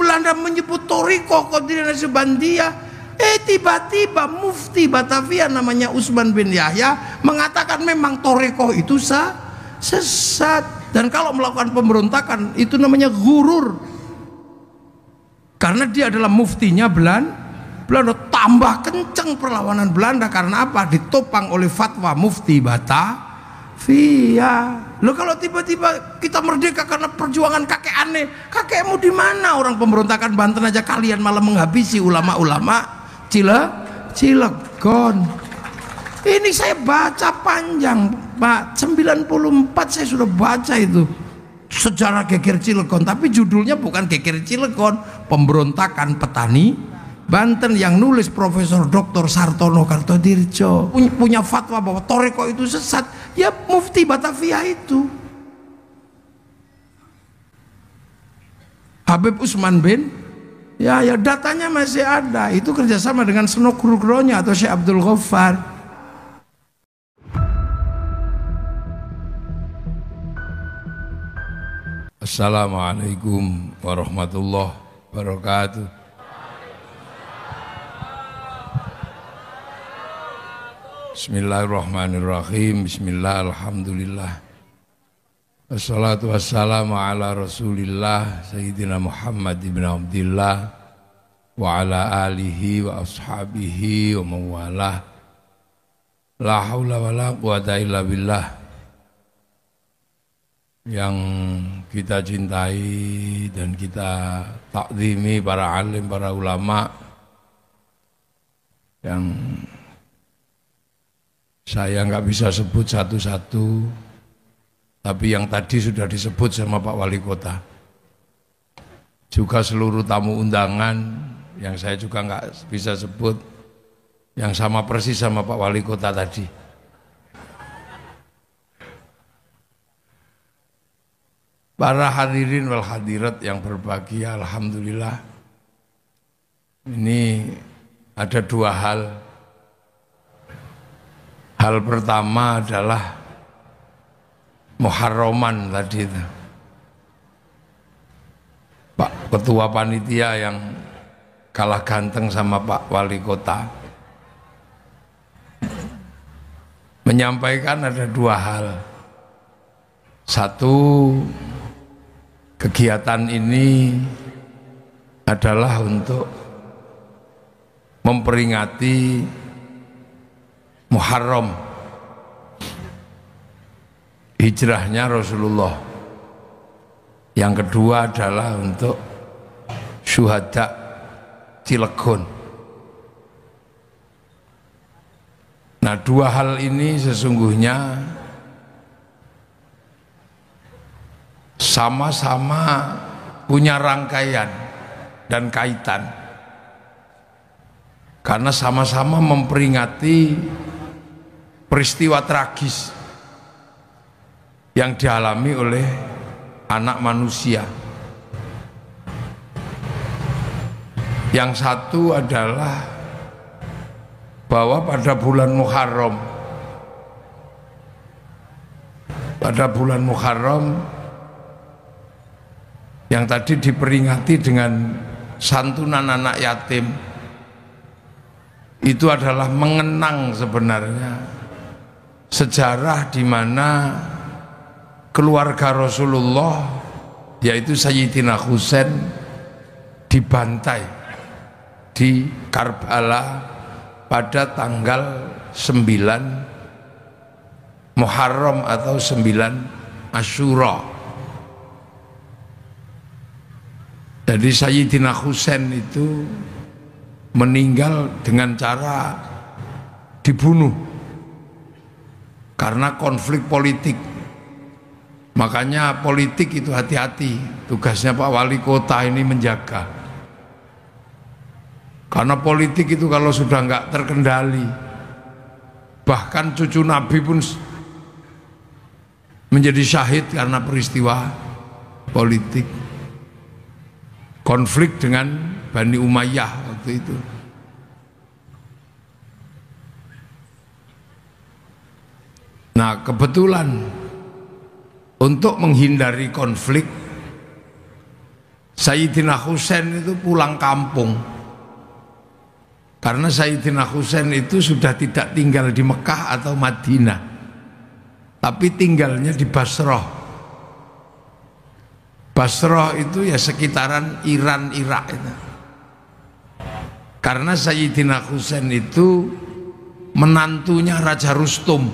Belanda menyebut Thoriko Qadiriyah Naqsyabandiyah. Tiba-tiba mufti Batavia namanya Utsman bin Yahya mengatakan memang Thoriko itu sesat. Dan kalau melakukan pemberontakan itu namanya ghurur. Karena dia adalah muftinya Belanda. Tambah kenceng perlawanan Belanda karena apa? Ditopang oleh fatwa mufti Batavia. Loh, kalau tiba-tiba kita merdeka karena perjuangan kakek aneh, kakekmu di mana? Orang pemberontakan Banten aja kalian malah menghabisi ulama-ulama Cilegon. Ini saya baca panjang, Pak. 94 saya sudah baca itu sejarah geger Cilegon, tapi judulnya bukan geger Cilegon, pemberontakan petani Banten, yang nulis Profesor Dr. Sartono Kartodirjo. Punya fatwa bahwa Thoriko itu sesat, ya mufti Batavia itu Habib Utsman bin ya datanya masih ada. Itu kerjasama dengan Seno Gronya atau Syekh Abdul Ghaffar. Assalamualaikum warahmatullahi wabarakatuh. Bismillahirrahmanirrahim. Bismillah, alhamdulillah. Wassalatu wassalamu ala rasulillah Sayyidina Muhammad ibn Abdillah wa ala alihi wa ashabihi wa mawalah. La hawla wa la quwata illa billah. Yang kita cintai dan kita takzimi para alim, para ulama yang saya nggak bisa sebut satu-satu, tapi yang tadi sudah disebut sama Pak Wali Kota. Juga seluruh tamu undangan yang saya juga nggak bisa sebut, yang sama persis sama Pak Wali Kota tadi. Para hadirin wal hadirat yang berbahagia, alhamdulillah. Ini ada dua hal. Hal pertama adalah Muharraman tadi itu. Pak Ketua Panitia yang kalah ganteng sama Pak Wali Kota menyampaikan ada dua hal. Satu, kegiatan ini adalah untuk memperingati Muharram, hijrahnya Rasulullah. Yang kedua adalah untuk syuhada Cilegon. Nah, dua hal ini sesungguhnya sama-sama punya rangkaian dan kaitan, karena sama-sama memperingati peristiwa tragis yang dialami oleh anak manusia. Yang satu adalah bahwa pada bulan Muharram yang tadi diperingati dengan santunan anak yatim, itu adalah mengenang sebenarnya sejarah di mana keluarga Rasulullah, yaitu Sayyidina Husain, dibantai di Karbala pada tanggal 9 Muharram atau 9 Asyura. Jadi Sayyidina Husain itu meninggal dengan cara dibunuh karena konflik politik. Makanya politik itu hati-hati, tugasnya Pak Wali Kota ini menjaga. Karena politik itu kalau sudah nggak terkendali, bahkan cucu Nabi pun menjadi syahid karena peristiwa politik. Konflik dengan Bani Umayyah waktu itu. Nah, kebetulan untuk menghindari konflik, Sayyidina Husain itu pulang kampung. Karena Sayyidina Husain itu sudah tidak tinggal di Mekah atau Madinah, tapi tinggalnya di Basrah. Basrah itu ya sekitaran Iran, Irak itu. Karena Sayyidina Husain itu menantunya Raja Rustum,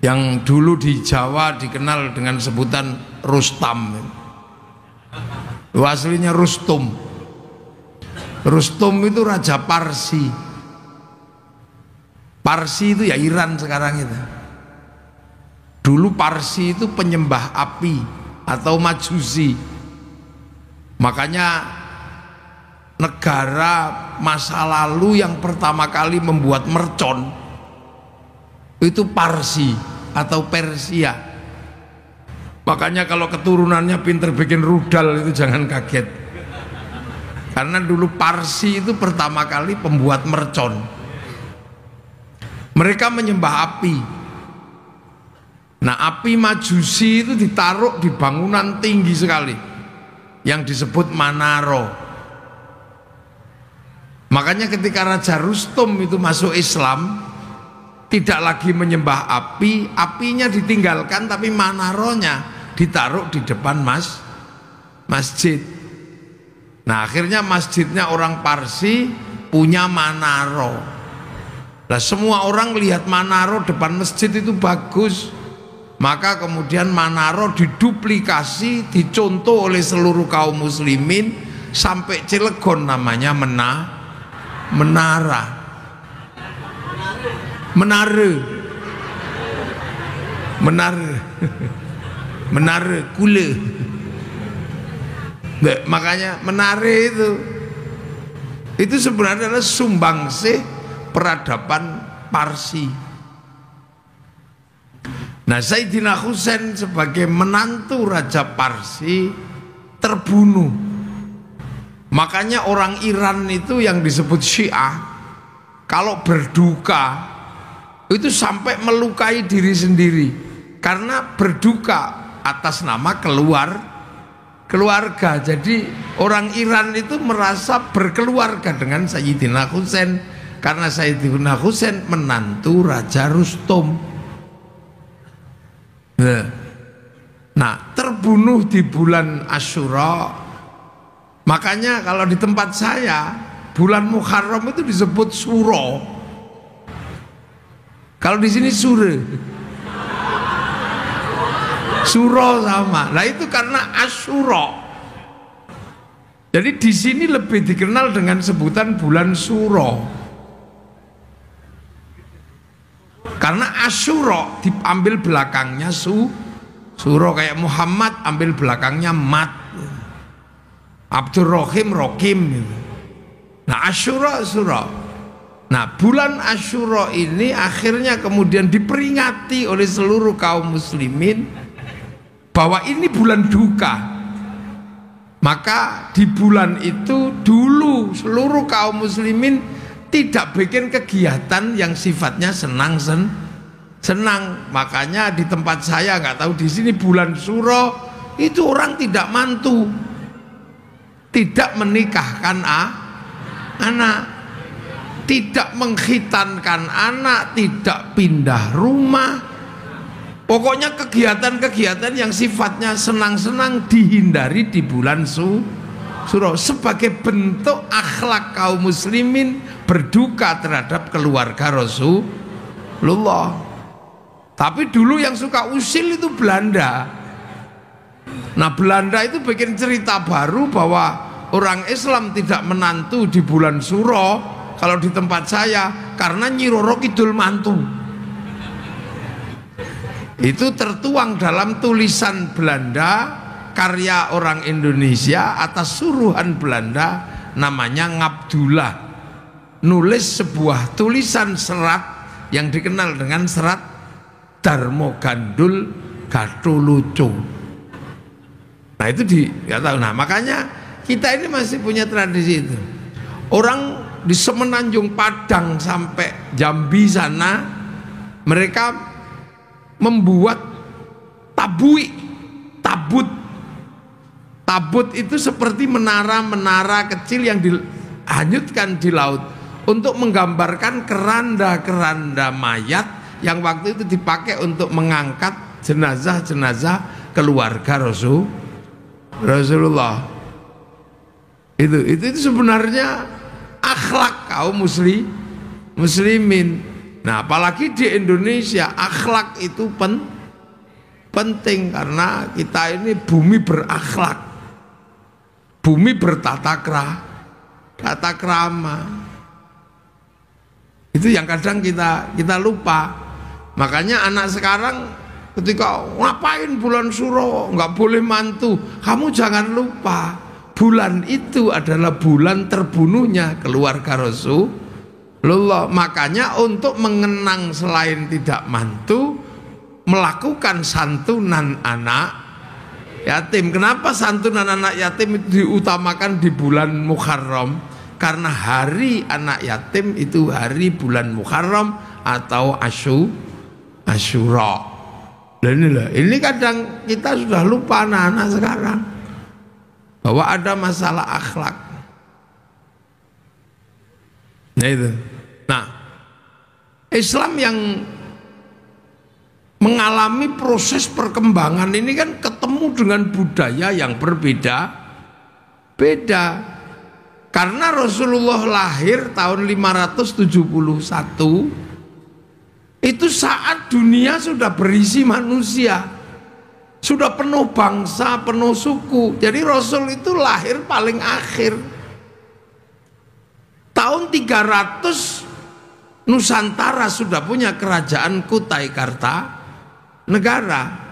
yang dulu di Jawa dikenal dengan sebutan Rustam. Aslinya Rustum. Rustum itu Raja Parsi. Parsi itu ya Iran sekarang itu. Dulu Parsi itu penyembah api atau Majusi. Makanya negara masa lalu yang pertama kali membuat mercon itu Parsi atau Persia. Makanya kalau keturunannya pinter bikin rudal itu jangan kaget, karena dulu Parsi itu pertama kali pembuat mercon. Mereka menyembah api. Nah, api Majusi itu ditaruh di bangunan tinggi sekali yang disebut Manaro. Makanya ketika Raja Rustum itu masuk Islam, tidak lagi menyembah api, apinya ditinggalkan, tapi manaronya ditaruh di depan masjid. Nah, akhirnya masjidnya orang Parsi punya manaro. Nah, semua orang lihat manaro depan masjid itu bagus, maka kemudian manaro diduplikasi, dicontoh oleh seluruh kaum muslimin sampai Cilegon namanya menara. Menara kule. Makanya menare itu sebenarnya adalah sumbangsih peradaban Parsi. Nah, Sayyidina Husain sebagai menantu Raja Parsi terbunuh. Makanya orang Iran itu yang disebut Syiah, kalau berduka itu sampai melukai diri sendiri, karena berduka atas nama keluarga. Jadi orang Iran itu merasa berkeluarga dengan Sayyidina Husain, karena Sayyidina Husain menantu Raja Rustum. Nah, terbunuh di bulan Asyura. Makanya kalau di tempat saya bulan Muharram itu disebut Suro. Kalau di sini Sure. Suro sama. Nah, itu karena Asyura. Jadi di sini lebih dikenal dengan sebutan bulan Suro. Karena Asyura diambil belakangnya Suro, kayak Muhammad ambil belakangnya Mat. Abdurrahim Rokim. Nah, Asyura Suro. Nah, bulan Asyura ini akhirnya kemudian diperingati oleh seluruh kaum muslimin bahwa ini bulan duka. Maka di bulan itu dulu seluruh kaum muslimin tidak bikin kegiatan yang sifatnya senang. Makanya di tempat saya, nggak tahu di sini bulan Suro itu orang tidak mantu, tidak menikahkan anak, tidak mengkhitankan anak, tidak pindah rumah. Pokoknya kegiatan-kegiatan yang sifatnya senang-senang dihindari di bulan Suro, sebagai bentuk akhlak kaum muslimin berduka terhadap keluarga Rasulullah. Tapi dulu yang suka usil itu Belanda. Nah, Belanda itu bikin cerita baru bahwa orang Islam tidak menantu di bulan Suro kalau di tempat saya, karena Nyi Roro Kidul mantu. Itu tertuang dalam tulisan Belanda karya orang Indonesia atas suruhan Belanda, namanya Ngabdullah, nulis sebuah tulisan serat yang dikenal dengan serat Darmo Gandul Gatulucu. Nah, itu nggak tahu. Nah, makanya kita ini masih punya tradisi itu. Orang di Semenanjung Padang sampai Jambi sana, mereka membuat tabut Tabut itu seperti menara-menara kecil yang dihanyutkan di laut untuk menggambarkan keranda-keranda mayat yang waktu itu dipakai untuk mengangkat jenazah-jenazah keluarga Rasulullah. Itu sebenarnya akhlak kaum muslimin. Nah, apalagi di Indonesia akhlak itu penting karena kita ini bumi berakhlak, bumi bertata krama. Itu yang kadang kita lupa. Makanya anak sekarang ketika ngapain bulan Suro nggak boleh mantu, kamu jangan lupa bulan itu adalah bulan terbunuhnya keluarga Rasulullah. Makanya untuk mengenang selain tidak mantu, melakukan santunan anak yatim. Kenapa santunan anak yatim itu diutamakan di bulan Muharram? Karena hari anak yatim itu hari bulan Muharram atau Asyura. Dan ini kadang kita sudah lupa anak-anak sekarang bahwa ada masalah akhlak. Nah itu. Nah, Islam yang mengalami proses perkembangan ini kan ketemu dengan budaya yang berbeda-beda. Karena Rasulullah lahir tahun 571, itu saat dunia sudah berisi manusia, sudah penuh bangsa, penuh suku. Jadi Rasul itu lahir paling akhir. Tahun 300 Nusantara sudah punya kerajaan Kutai Kartanegara.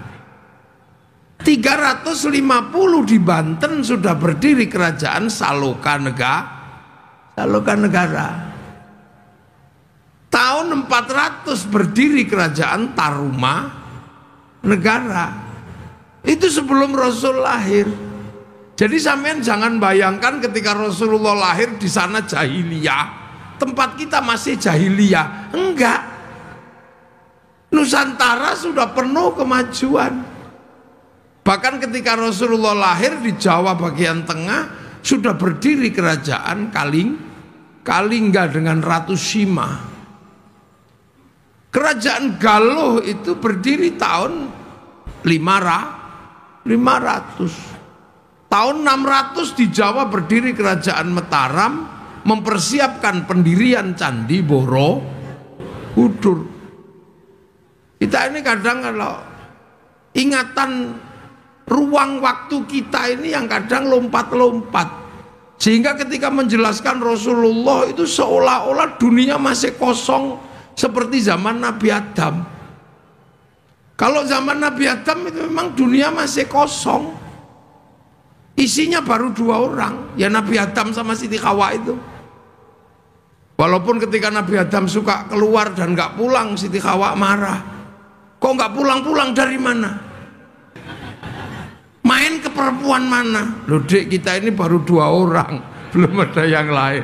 350 di Banten sudah berdiri kerajaan Saloka Negara. Tahun 400 berdiri kerajaan Taruma Negara. Itu sebelum Rasul lahir. Jadi sampean jangan bayangkan ketika Rasulullah lahir di sana jahiliyah, tempat kita masih jahiliyah. Enggak. Nusantara sudah penuh kemajuan. Bahkan ketika Rasulullah lahir di Jawa bagian tengah sudah berdiri kerajaan Kalingga dengan Ratu Sima. Kerajaan Galuh itu berdiri tahun 500. Tahun 600 di Jawa berdiri kerajaan Mataram, mempersiapkan pendirian Candi Borobudur. Kita ini kadang kalau ingatan ruang waktu kita ini yang kadang lompat-lompat, sehingga ketika menjelaskan Rasulullah itu seolah-olah dunia masih kosong seperti zaman Nabi Adam. Kalau zaman Nabi Adam itu memang dunia masih kosong, isinya baru 2 orang, ya Nabi Adam sama Siti Hawa itu. Walaupun ketika Nabi Adam suka keluar dan nggak pulang, Siti Hawa marah. Kok nggak pulang-pulang, dari mana? Main ke perempuan mana? Loh dek, kita ini baru 2 orang, belum ada yang lain.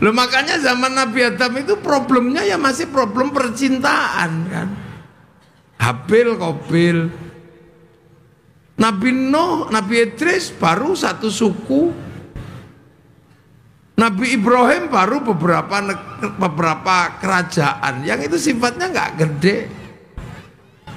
Loh makanya zaman Nabi Adam itu problemnya ya masih problem percintaan kan. Habil Qabil. Nabi Nuh, Nabi Idris baru 1 suku. Nabi Ibrahim baru beberapa kerajaan yang itu sifatnya nggak gede.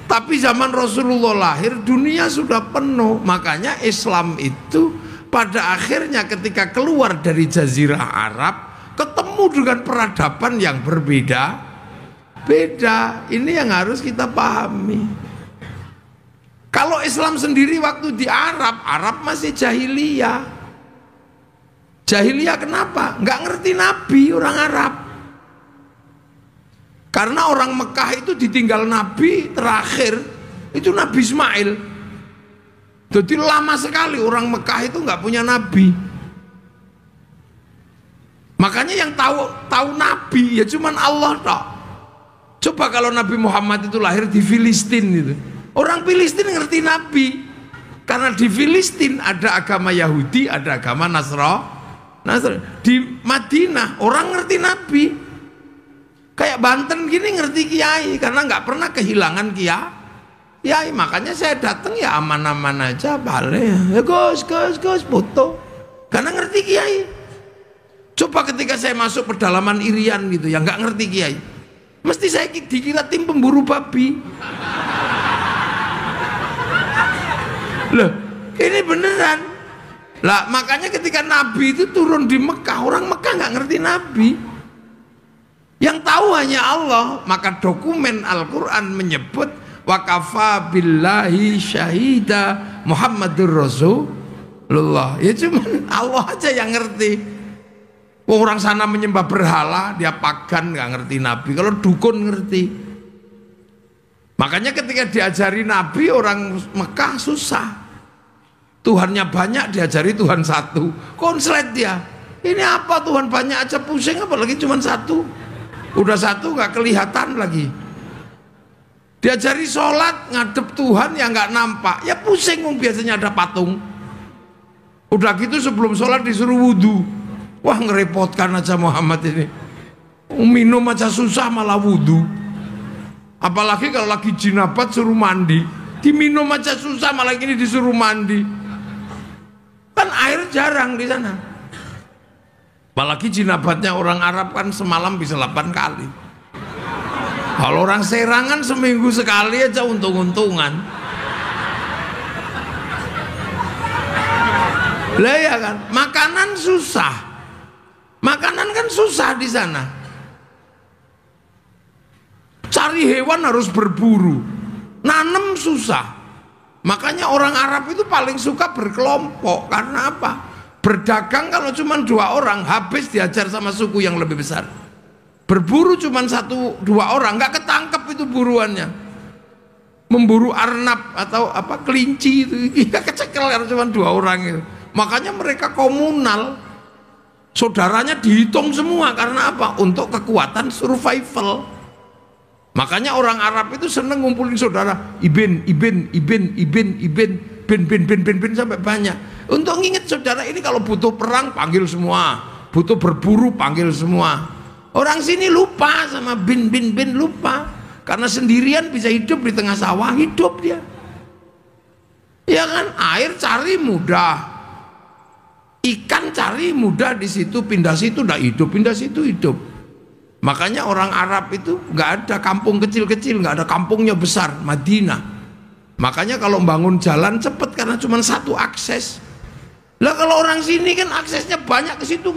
Tapi zaman Rasulullah lahir dunia sudah penuh. Makanya Islam itu pada akhirnya ketika keluar dari Jazirah Arab ketemu dengan peradaban yang berbeda-beda. Ini yang harus kita pahami. Kalau Islam sendiri waktu di Arab masih jahiliyah. Jahiliyah kenapa? Nggak ngerti Nabi orang Arab. Karena orang Mekah itu ditinggal Nabi terakhir itu Nabi Ismail. Jadi lama sekali orang Mekah itu nggak punya Nabi. Makanya yang tahu Nabi ya cuman Allah toh. Coba kalau Nabi Muhammad itu lahir di Filistin itu, orang Filistin ngerti Nabi. Karena di Filistin ada agama Yahudi, ada agama Nasrani. Di Madinah orang ngerti Nabi. Kayak Banten gini ngerti kiai karena nggak pernah kehilangan Ya makanya saya datang ya aman-aman aja, balik ya Gus foto, karena ngerti Kiai. Coba ketika saya masuk pedalaman Irian gitu ya, nggak ngerti Kiai, mesti saya dikira tim pemburu babi. Loh, ini beneran. Lah makanya ketika Nabi itu turun di Mekah, orang Mekah nggak ngerti Nabi. Yang tahu hanya Allah. Maka dokumen Al-Quran menyebut wa kafa billahi syahida Muhammadur Rasulullah. Ya cuman Allah aja yang ngerti. Orang sana menyembah berhala, dia pagan nggak ngerti Nabi. Kalau dukun ngerti. Makanya ketika diajari Nabi, orang Mekah susah. Tuhannya banyak, diajari Tuhan satu. Konslet dia. Ini apa Tuhan banyak aja pusing, apalagi cuma satu. Udah satu nggak kelihatan lagi. Diajari sholat ngadep Tuhan yang nggak nampak, ya pusing. Biasanya ada patung. Udah gitu sebelum sholat disuruh wudhu. Wah ngerepotkan aja Muhammad ini. Minum aja susah malah wudhu. Apalagi kalau lagi jinabat suruh mandi, diminum aja susah malah ini disuruh mandi. Kan air jarang di sana. Apalagi jinabatnya orang Arab kan semalam bisa 8 kali. Kalau orang Serangan seminggu sekali aja untung-untungan. Lah ya kan, makanan susah. Makanan kan susah di sana. Cari hewan harus berburu. Nanem susah. Makanya orang Arab itu paling suka berkelompok. Karena apa? Berdagang kalau cuma 2 orang, habis diajar sama suku yang lebih besar. Berburu cuma 1-2 orang, nggak ketangkep itu buruannya. Memburu arnab atau apa kelinci itu, ya kecekel karena cuma 2 orang itu. Makanya mereka komunal. Saudaranya dihitung semua karena apa? Untuk kekuatan survival. Makanya orang Arab itu seneng ngumpulin saudara, ibin ben sampai banyak. Untuk nginget saudara ini kalau butuh perang panggil semua, butuh berburu panggil semua. Orang sini lupa sama bin lupa. Karena sendirian bisa hidup di tengah sawah, hidup dia. Ya kan, air cari mudah. Ikan cari mudah di situ, pindah situ udah hidup, pindah situ hidup. Makanya orang Arab itu nggak ada kampung kecil-kecil, nggak ada kampungnya besar, Madinah. Makanya kalau bangun jalan cepet karena cuma 1 akses. Lah kalau orang sini kan aksesnya banyak ke situ.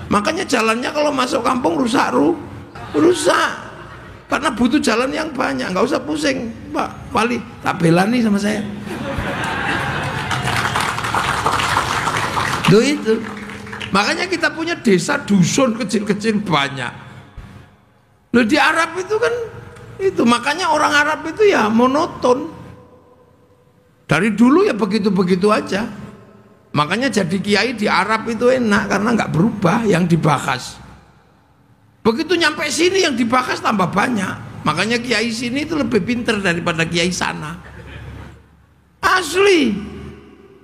Makanya jalannya kalau masuk kampung rusak. Karena butuh jalan yang banyak, nggak usah pusing, Pak Wali, tak belani sama saya. Itu. Makanya kita punya desa dusun kecil-kecil banyak. Loh di Arab itu kan itu, makanya orang Arab itu ya monoton. Dari dulu ya begitu-begitu aja. Makanya jadi kiai di Arab itu enak karena nggak berubah yang dibahas. Begitu nyampe sini yang dibahas tambah banyak. Makanya kiai sini itu lebih pinter daripada kiai sana. Asli.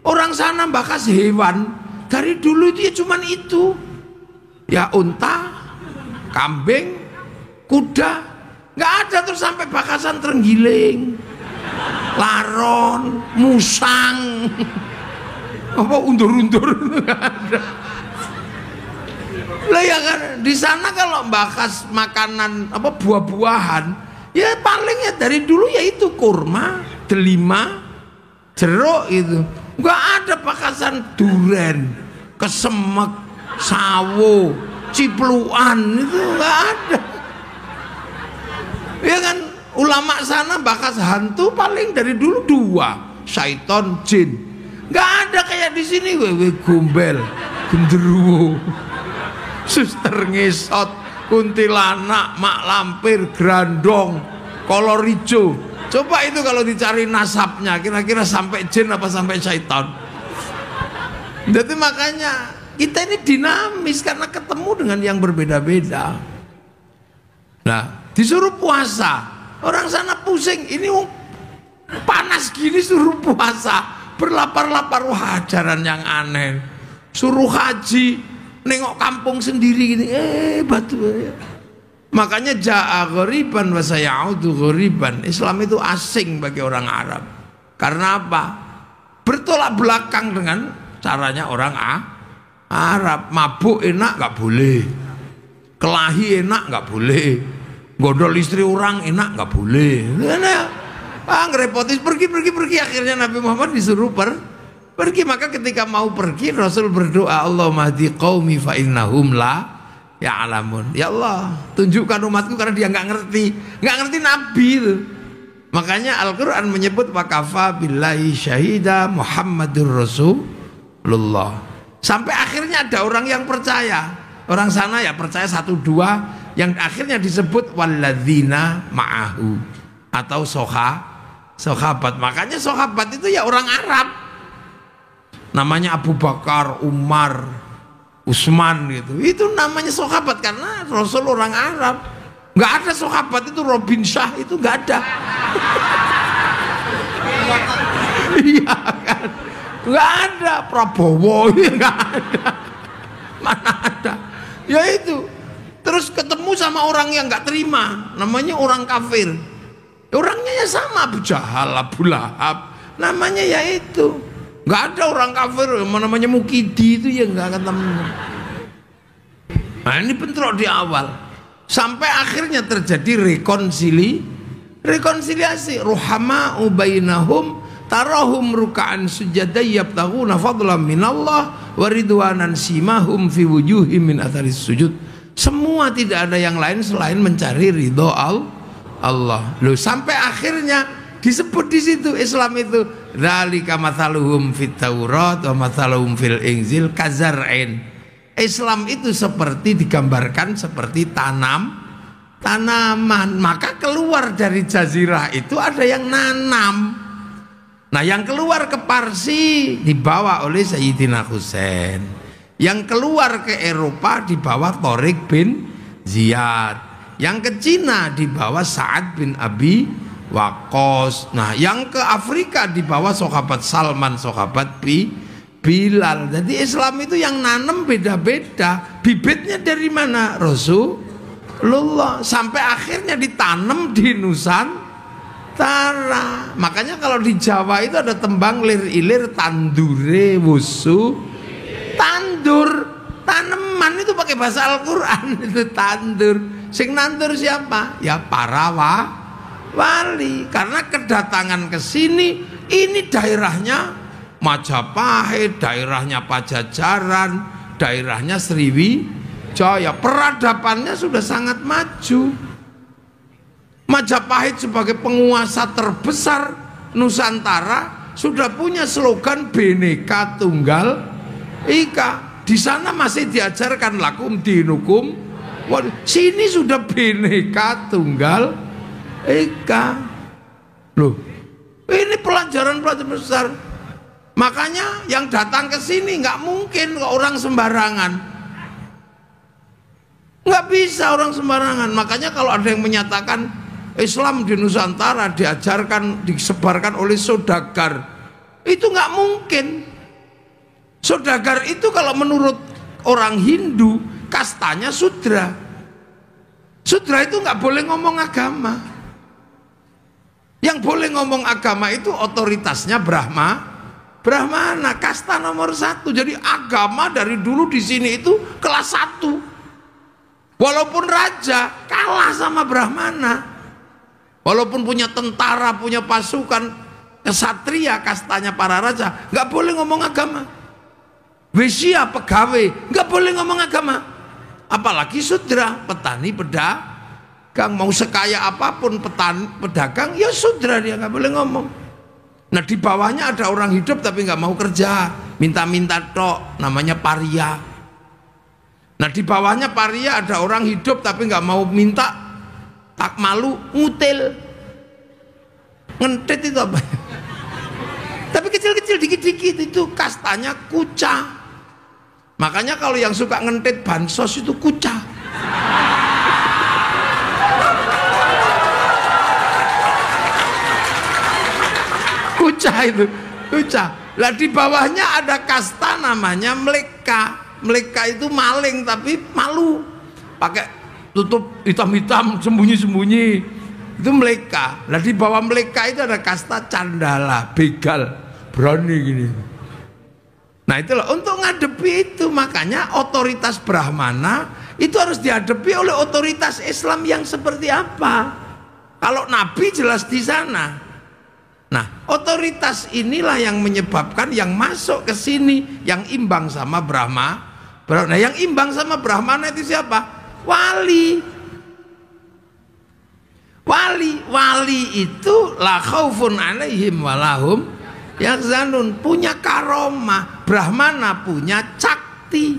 Orang sana bahas hewan. Dari dulu itu ya cuman itu. Ya unta, kambing, kuda. Nggak ada terus sampai bakasan terenggiling, laron, musang, apa undur-undur. Nggak ada. Lah ya kan di sana kalau bahas makanan apa buah-buahan, ya paling ya dari dulu ya itu kurma, delima, jeruk itu. Nggak ada bakasan duren, kesemek, sawo, cipluan, itu nggak ada. Ya kan ulama sana bakas hantu paling dari dulu 2, syaiton, jin. Nggak ada kayak di sini wewe gombel, genderuwo, suster ngesot, kuntilanak, mak lampir, grandong, kolor hijau. Coba itu kalau dicari nasabnya, kira-kira sampai jin apa sampai syaitan. Jadi makanya kita ini dinamis karena ketemu dengan yang berbeda-beda. Nah, disuruh puasa, orang sana pusing, ini panas gini suruh puasa, berlapar-lapar, wah ajaran yang aneh. Suruh haji, nengok kampung sendiri gini, batu. Makanya ja'a ghoriban wa sayaudu ghoriban. Islam itu asing bagi orang Arab. Karena apa? Bertolak belakang dengan caranya orang Arab. Mabuk enak nggak boleh, kelahi enak nggak boleh, godol istri orang enak nggak boleh. Ngerepotis pergi. Akhirnya Nabi Muhammad disuruh pergi. Maka ketika mau pergi Rasul berdoa, Allahumma hdi qaumi fa innahum la ya'lamun. Ya Allah, tunjukkan umatku karena dia nggak ngerti Nabi itu. Makanya Al-Quran menyebut wakafa billahi syahida Muhammadur Rasulullah. Sampai akhirnya ada orang yang percaya. Orang sana ya percaya 1-2, yang akhirnya disebut walladzina ma'ahu atau sahabat. Makanya sahabat itu ya orang Arab. Namanya Abu Bakar, Umar, Utsman gitu. Itu namanya sahabat karena Rasul orang Arab. Nggak ada sahabat itu Robin Shah itu nggak ada. Iya kan? Nggak ada Prabowo, nggak ada. Mana ada? Ya itu. Terus ketemu sama orang yang nggak terima, namanya orang kafir. Orangnya ya sama Abu Jahal, Abu Lahab. Namanya ya itu. Nggak ada orang kafir namanya Mukidi itu ya nggak ketemu. Nah ini bentrok di awal. Sampai akhirnya terjadi rekonsiliasi ruhama'u bainahum tarahum ruka'an sujada yabtaghuna fadlan minallah wa ridwanan simahum fi wujuhim min atharis sujud. Semua tidak ada yang lain selain mencari ridho Allah. Loh, sampai akhirnya disebut di situ Islam itu dzalika mathaluhum fit Taurat wa mathaluhum fil Injil kazar'in. Islam itu seperti digambarkan seperti tanaman. Maka keluar dari jazirah itu ada yang nanam. Nah yang keluar ke Parsi dibawa oleh Sayyidina Husain. Yang keluar ke Eropa dibawa Tariq bin Ziyad. Yang ke Cina dibawa Sa'ad bin Abi Waqqas. Nah yang ke Afrika dibawa sahabat Salman, sahabat Bilal. Jadi Islam itu yang nanam beda-beda. Bibitnya dari mana? Rasulullah. Sampai akhirnya ditanam di Nusantara. Makanya kalau di Jawa itu ada tembang lir-ilir tandure wusu. Tandur, tanaman itu pakai bahasa Al-Quran itu tandur. Sing nandur siapa? Ya para wali. Karena kedatangan ke sini, ini daerahnya Majapahit, daerahnya Pajajaran, daerahnya Sriwijaya. Peradabannya sudah sangat maju. Majapahit sebagai penguasa terbesar Nusantara sudah punya slogan Bhinneka Tunggal Ika. Di sana masih diajarkan lakum dinukum. Sini sudah Bhinneka Tunggal Ika. Loh, ini pelajaran besar. Makanya yang datang ke sini nggak mungkin orang sembarangan, nggak bisa orang sembarangan. Makanya kalau ada yang menyatakan Islam di Nusantara diajarkan, disebarkan oleh saudagar, itu nggak mungkin. Saudagar itu kalau menurut orang Hindu kastanya Sudra. Sudra itu nggak boleh ngomong agama. Yang boleh ngomong agama itu otoritasnya Brahmana, kasta nomor 1. Jadi agama dari dulu di sini itu kelas 1. Walaupun raja kalah sama Brahmana. Walaupun punya tentara, punya pasukan, kesatria kastanya para raja, nggak boleh ngomong agama. Wesya pegawai nggak boleh ngomong agama. Apalagi sudra, petani, pedagang. Mau sekaya apapun pedagang, ya sudra, dia nggak boleh ngomong. Nah di bawahnya ada orang hidup tapi nggak mau kerja, minta-minta tok, namanya paria. Nah di bawahnya paria ada orang hidup tapi nggak mau minta, tak malu, ngutil, ngentit itu apa? Tapi kecil-kecil, dikit-dikit itu kastanya kuca. Makanya kalau yang suka ngentit bansos itu kuca. Kuca itu, kuca. Lah di bawahnya ada kasta namanya mleka. Mleka itu maling tapi malu, pakai tutup hitam-hitam, sembunyi-sembunyi. Itu mereka. Nah di bawah mereka itu ada kasta candala, begal, berani gini. Nah itulah untuk ngadepi itu, makanya otoritas Brahmana itu harus dihadapi oleh otoritas Islam yang seperti apa. Kalau Nabi jelas di sana. Nah otoritas inilah yang menyebabkan yang masuk ke sini yang imbang sama Brahma. Nah yang imbang sama Brahmana itu siapa? Wali. Wali itu la khaufun alaihim walahum yahzanun, punya karomah. Brahmana punya cakti.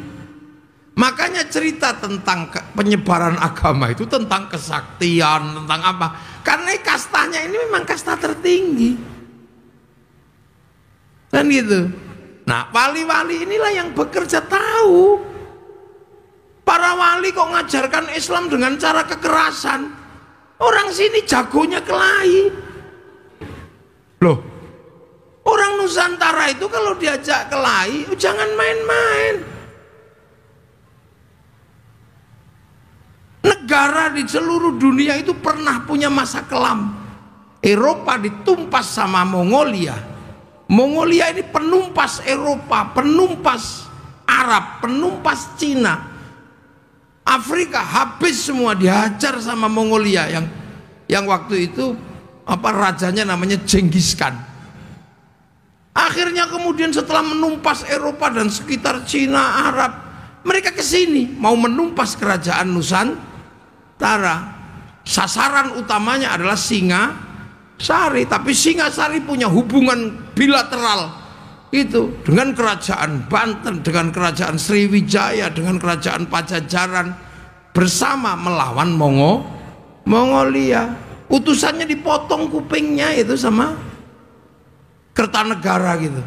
Makanya cerita tentang penyebaran agama itu tentang kesaktian, tentang apa? Karena kastanya ini memang kasta tertinggi. Kan gitu. Nah, wali-wali inilah yang bekerja tahu. Para wali kok ngajarkan Islam dengan cara kekerasan. Orang sini jagonya kelahi. Loh, orang Nusantara itu kalau diajak kelahi, jangan main-main. Negara di seluruh dunia itu pernah punya masa kelam. Eropa ditumpas sama Mongolia. Mongolia ini penumpas Eropa, penumpas Arab, penumpas Cina. Afrika habis semua, dihajar sama Mongolia yang waktu itu apa rajanya namanya Genghis Khan. Akhirnya kemudian setelah menumpas Eropa dan sekitar Cina, Arab, mereka ke sini mau menumpas kerajaan Nusantara. Sasaran utamanya adalah Singasari, tapi Singasari punya hubungan bilateral itu dengan kerajaan Banten, dengan kerajaan Sriwijaya, dengan kerajaan Pajajaran, bersama melawan Mongolia. Utusannya dipotong kupingnya itu sama Kertanegara gitu.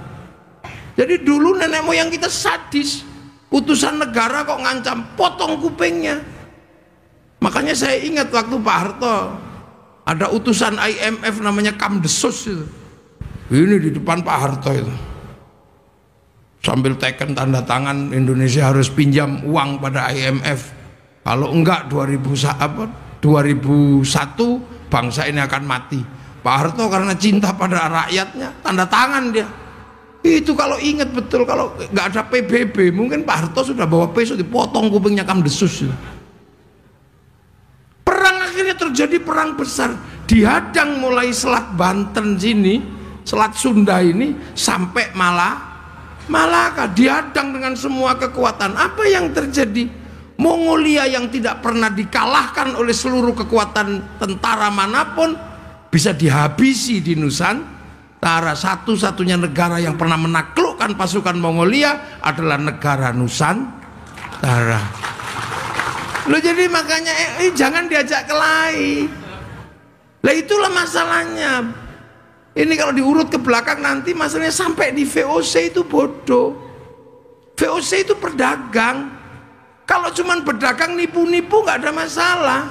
Jadi dulu nenek moyang kita sadis, utusan negara kok ngancam potong kupingnya. Makanya saya ingat waktu Pak Harto ada utusan IMF namanya Kamdesus itu. Ini di depan Pak Harto itu, sambil teken tanda tangan Indonesia harus pinjam uang pada IMF, kalau enggak 2001 bangsa ini akan mati. Pak Harto karena cinta pada rakyatnya tanda tangan dia. Itu kalau ingat betul, kalau nggak ada PBB mungkin Pak Harto sudah bawa pisau dipotong kupingnya Kamdesus. Perang akhirnya terjadi, perang besar, dihadang mulai Selat Banten sini, Selat Sunda ini sampai Malaka, dihadang dengan semua kekuatan. Apa yang terjadi? Mongolia yang tidak pernah dikalahkan oleh seluruh kekuatan tentara manapun bisa dihabisi di Nusantara. Satu-satunya negara yang pernah menaklukkan pasukan Mongolia adalah negara Nusantara. Loh, jadi makanya jangan diajak kelahi. Lah itulah masalahnya. Ini kalau diurut ke belakang nanti masalahnya sampai di VOC itu bodoh. VOC itu perdagang. Kalau cuman berdagang nipu-nipu nggak ada masalah.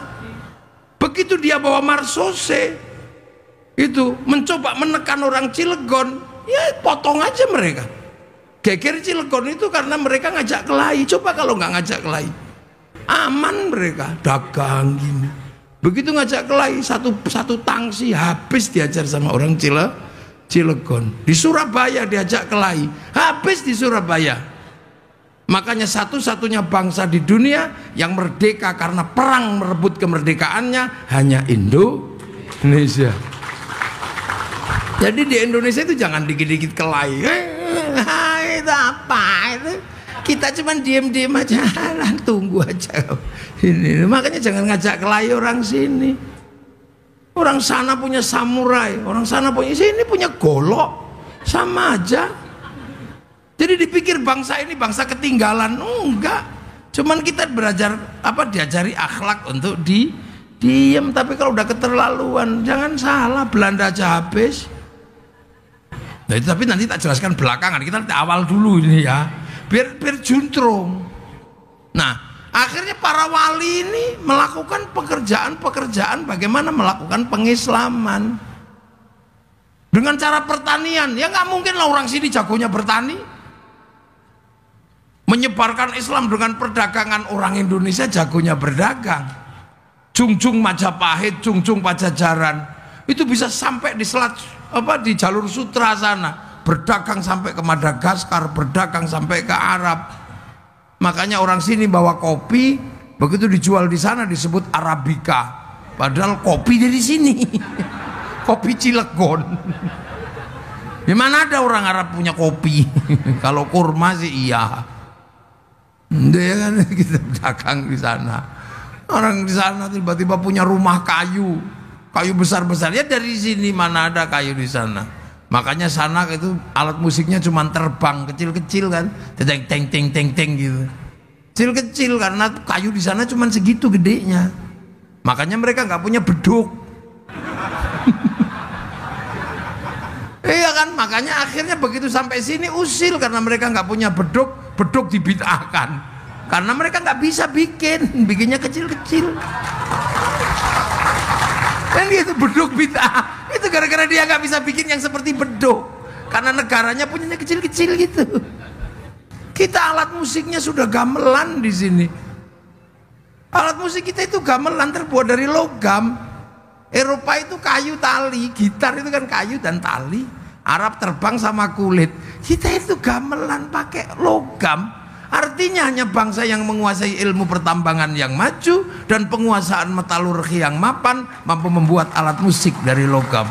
Begitu dia bawa Marsose itu mencoba menekan orang Cilegon, ya potong aja mereka. Geger Cilegon itu karena mereka ngajak kelahi. Coba kalau nggak ngajak kelahi, aman mereka dagang gini. Begitu ngajak kelahi, satu tangsi habis diajar sama orang Cilegon. Di Surabaya diajak kelahi, habis di Surabaya. Makanya satu-satunya bangsa di dunia yang merdeka karena perang merebut kemerdekaannya hanya Indonesia. Jadi di Indonesia itu jangan dikit-dikit kelahi. Itu apa itu? Kita cuma diem-diem aja, tunggu aja. Ini makanya jangan ngajak kelahi orang sini. Orang sana punya samurai, orang sana punya, sini punya golok, sama aja. Jadi dipikir bangsa ini bangsa ketinggalan, enggak. Cuman kita belajar diajari akhlak untuk diem. Tapi kalau udah keterlaluan, jangan salah, Belanda aja habis. Nah, tapi nanti tak jelaskan belakangan, kita nanti awal dulu ini ya, biar juntrung. Nah, akhirnya para wali ini melakukan pekerjaan bagaimana melakukan pengislaman dengan cara pertanian. Ya nggak mungkin lah orang sini jagonya bertani. Menyebarkan Islam dengan perdagangan, orang Indonesia jagonya berdagang. Jungjung Majapahit, Jungjung Pajajaran, itu bisa sampai di selat di jalur sutra sana, berdagang sampai ke Madagaskar, berdagang sampai ke Arab. Makanya orang sini bawa kopi, begitu dijual di sana disebut Arabica, padahal kopi dari sini. Kopi Cilegon. Di mana ada orang Arab punya kopi? Kalau kurma sih iya. Dia kan kita dagang di sana. Orang di sana tiba-tiba punya rumah kayu besar-besar. Ya dari sini mana ada kayu di sana. Makanya sana itu alat musiknya cuma terbang kecil-kecil kan, teng teng teng teng teng gitu. Kecil-kecil karena kayu di sana cuma segitu gedenya. Makanya mereka nggak punya beduk. Iya kan, makanya akhirnya begitu sampai sini usil karena mereka nggak punya beduk, beduk dibid'ahkan. Karena mereka nggak bisa bikinnya kecil-kecil. Dan gitu beduk bid'ah. Itu gara-gara dia nggak bisa bikin yang seperti beduk. Karena negaranya punyanya kecil-kecil gitu. Kita alat musiknya sudah gamelan di sini. Alat musik kita itu gamelan terbuat dari logam. Eropa itu kayu tali, gitar itu kan kayu dan tali. Arab terbang sama kulit. Kita itu gamelan pakai logam. Artinya hanya bangsa yang menguasai ilmu pertambangan yang maju dan penguasaan metalurgi yang mapan mampu membuat alat musik dari logam.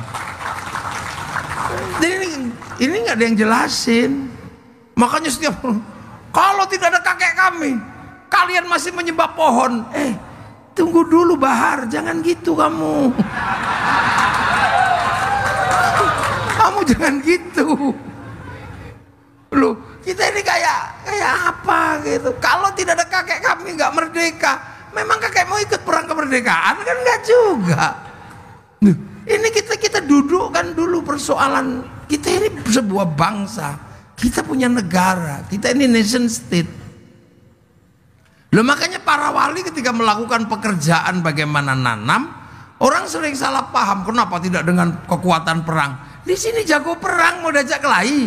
Jadi ini nggak ada yang jelasin. Makanya setiap kalau tidak ada kakek kami, kalian masih menyembah pohon. Tunggu dulu Bahar, jangan gitu kamu. Kamu jangan gitu. Loh, kita ini kayak apa gitu. Kalau tidak ada kakek kami nggak merdeka. Memang kakek mau ikut perang kemerdekaan kan nggak juga. Ini kita dudukkan dulu persoalan. Kita ini sebuah bangsa. Kita punya negara. Kita ini nation state. Loh, makanya para wali ketika melakukan pekerjaan bagaimana nanam, orang sering salah paham. Kenapa tidak dengan kekuatan perang? Di sini jago perang mau diajak kelahi.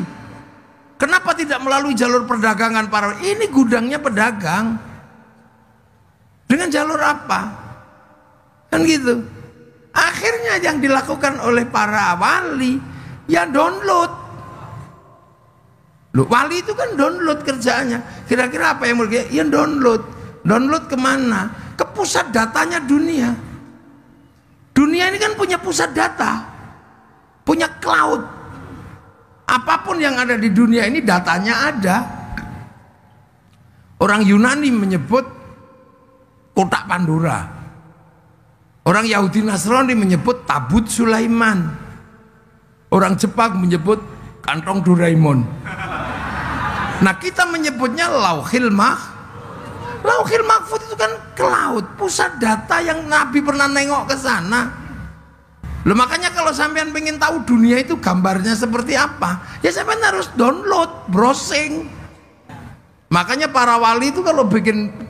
Kenapa tidak melalui jalur perdagangan para? Ini gudangnya pedagang. Dengan jalur apa? Kan gitu. Akhirnya yang dilakukan oleh para wali ya download. Loh, wali itu kan download kerjaannya. Kira-kira apa yang mereka? Ya download. Download kemana? Ke pusat datanya dunia. Dunia ini kan punya pusat data, punya cloud. Apapun yang ada di dunia ini datanya ada. Orang Yunani menyebut kotak Pandora. Orang Yahudi Nasrani menyebut tabut Sulaiman. Orang Jepang menyebut kantong Doraemon. Nah, kita menyebutnya Lauhil Mahfuz. Lauhil Mahfuz itu kan cloud, pusat data yang Nabi pernah nengok ke sana. Loh, makanya kalau sampean pengen tahu dunia itu gambarnya seperti apa, ya sampean harus download, browsing. Makanya para wali itu kalau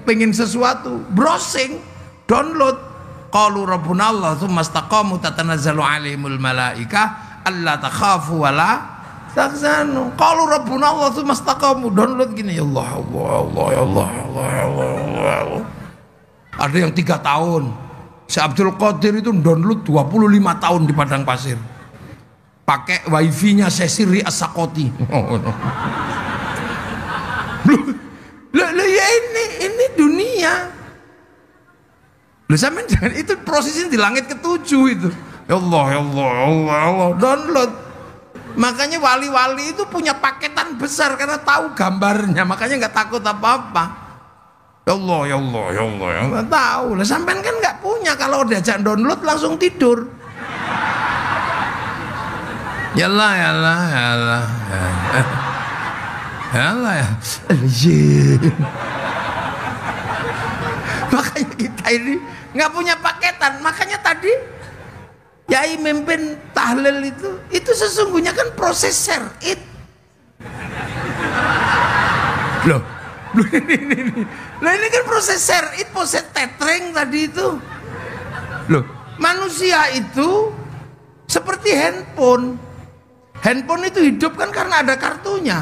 pengen sesuatu, browsing, download. Qalu rabbuna Allah tsumma istaqamu tatanazzalu alaihimul malaikah alla takhafu wa la tahzanu. Qalu rabbuna Allah tsumma istaqamu, download gini, ya Allah Allah Allah Allah Allah Allah. Ada yang 3 tahun. Si Abdul Qadir itu download 25 tahun di padang pasir. Pakai wifi-nya Sesiri As-Sakoti. Ya ini dunia. Loh, sampean jangan itu prosesnya di langit ke-7 itu. Ya Allah, ya Allah, ya Allah, ya Allah, download. Makanya wali-wali itu punya paketan besar karena tahu gambarnya, makanya nggak takut apa-apa. Ya Allah, ya Allah, ya Allah, ya Allah, tahu lah. Sampean kan nggak punya, kalau diajak download langsung tidur. Ya Allah, ya Allah, ya Allah, ya Allah, ya. Makanya kita ini nggak punya paketan. Makanya tadi Yai mimpin tahlil itu sesungguhnya kan proses share it. Loh, ini kan proses share it, proses tethering tadi itu. Loh, manusia itu seperti handphone. Handphone itu hidup kan karena ada kartunya.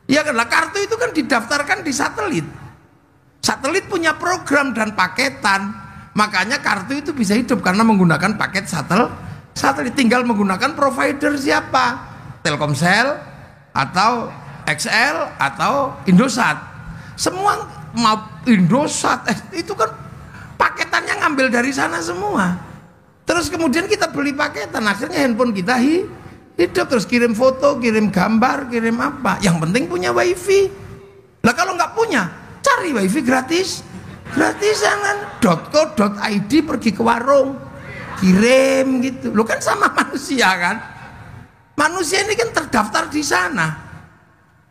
Ya kan, kartu itu kan didaftarkan di satelit. Satelit punya program dan paketan. Makanya kartu itu bisa hidup karena menggunakan paket satelit. Tinggal menggunakan provider siapa, Telkomsel atau XL atau Indosat. Semua mau Indosat itu kan paketannya ngambil dari sana semua. Terus kemudian kita beli paketan, akhirnya handphone kita hidup, terus kirim foto, kirim gambar, kirim apa. Yang penting punya wifi. Lah kalau nggak punya, cari wifi gratisan kan. .co.id, pergi ke warung, kirim gitu. Lo kan sama manusia kan. Manusia ini kan terdaftar di sana.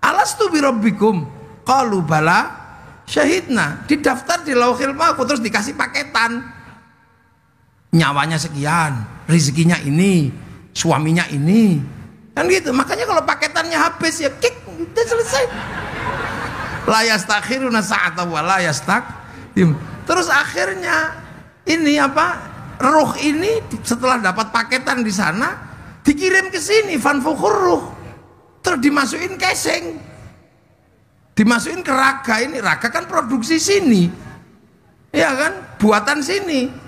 Alastu birabbikum qalu bala syahidna. Didaftar di Lauhil Mahfuz, terus dikasih paketan. Nyawanya sekian, rezekinya ini, suaminya ini. Kan gitu. Makanya kalau paketannya habis ya kick, udah selesai. La yastakhiruna sa'atan wa la yastaqdim. Terus akhirnya ini apa? Ruh ini setelah dapat paketan di sana dikirim ke sini, fanfukhur ruh. Terus dimasukin casing. Dimasukin ke raga ini. Raga kan produksi sini. Ya kan? Buatan sini.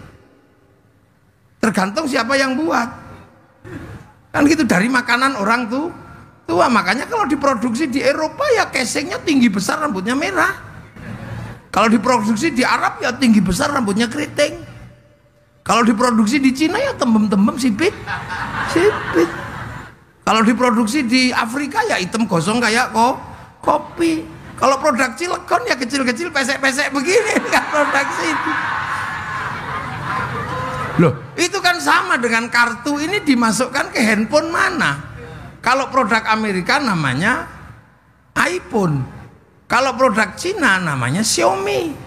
Tergantung siapa yang buat. Kan gitu, dari makanan orang tuh tua. Makanya kalau diproduksi di Eropa ya casingnya tinggi besar, rambutnya merah. Kalau diproduksi di Arab ya tinggi besar, rambutnya keriting. Kalau diproduksi di Cina ya tembem-tembem sipit. Kalau diproduksi di Afrika ya hitam gosong kayak kopi. Kalau produk Cilegon ya kecil-kecil, pesek-pesek begini kan produksi itu. Loh, itu kan sama dengan kartu ini dimasukkan ke handphone mana? Kalau produk Amerika namanya iPhone. Kalau produk Cina namanya Xiaomi.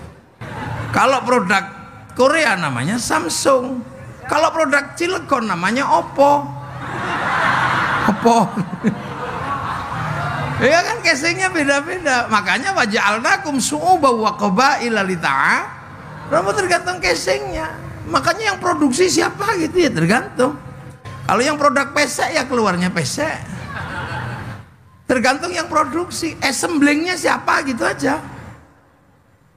Kalau produk Korea namanya Samsung. Kalau produk Cilegon namanya Oppo. Ya kan casingnya beda-beda. Makanya waja'alnakum syu'uban wa qabaila lita'arafu, tergantung casingnya. Makanya yang produksi siapa gitu ya tergantung. Kalau yang produk pesek ya keluarnya pesek. Tergantung yang produksi, assemblingnya siapa gitu aja.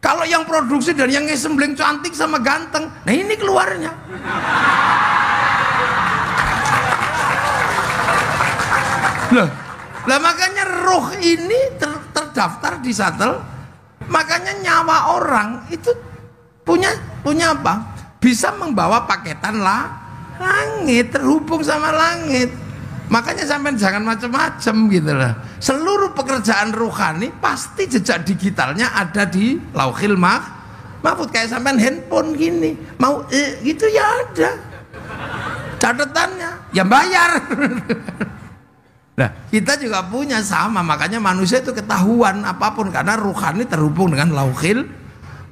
Kalau yang produksi dan yang assembling cantik sama ganteng, nah ini keluarnya. Lah makanya roh ini terdaftar di satel. Makanya nyawa orang itu punya apa? Bisa membawa paketan langit, terhubung sama langit. Makanya sampai jangan macam-macam gitu lah. Seluruh pekerjaan rohani pasti jejak digitalnya ada di Lauhil Mahfuz. Kayak sampai handphone gini, mau gitu ya ada catatannya, ya bayar. Nah kita juga punya sama. Makanya manusia itu ketahuan apapun karena rohani terhubung dengan Lauhil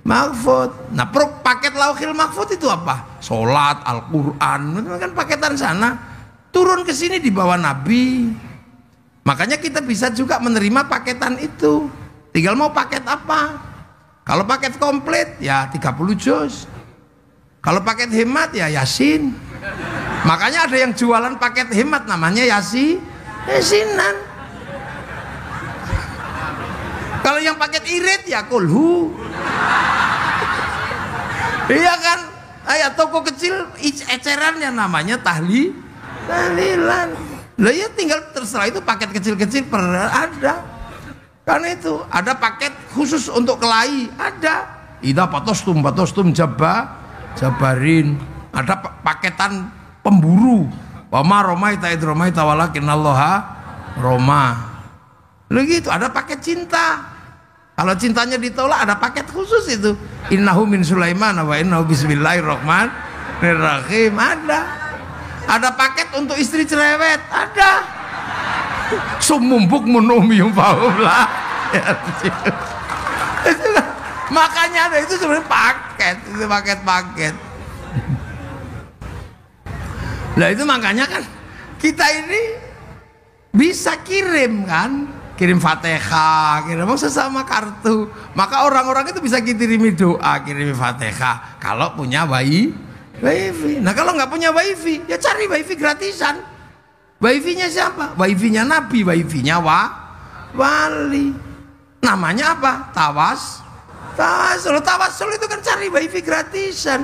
Mahfuz. Nah paket Lauhil Mahfuz itu apa? Sholat, Al-Quran, itu kan paketan sana. Turun ke sini di bawah Nabi. Makanya kita bisa juga menerima paketan itu. Tinggal mau paket apa. Kalau paket komplit ya 30 juz. Kalau paket hemat ya Yasin. Makanya ada yang jualan paket hemat namanya Yasinan. Kalau yang paket irit ya Kulhu. Iya kan? Ayat toko kecil ecerannya namanya tahlilan. Lah ya tinggal terserah, itu paket kecil-kecil ada. Kan itu ada paket khusus untuk kelahi, ada. Ida patostum jabarin. Ada paketan pemburu. Wa ma romaita id romaita walakinallaha roma. Lah gitu, ada paket cinta. Kalau cintanya ditolak ada paket khusus itu. Innahu min Sulaiman wa innahu bismillahirrahmanirrahim, ada. Ada paket untuk istri cerewet, ada. Sumumbuk menomium faula. Makanya ada itu sebenarnya paket, itu paket. Nah itu makanya kan kita ini bisa kirim kan, kirim Fatihah, kirim sesama kartu. Maka orang-orang itu bisa kirimi doa, kirim Fatihah kalau punya wifi. Nah kalau nggak punya wifi ya cari wifi gratisan. Wifi-nya siapa? Wifi-nya Nabi, wifi-nya wali. Namanya apa? Tawasul itu kan cari wifi gratisan.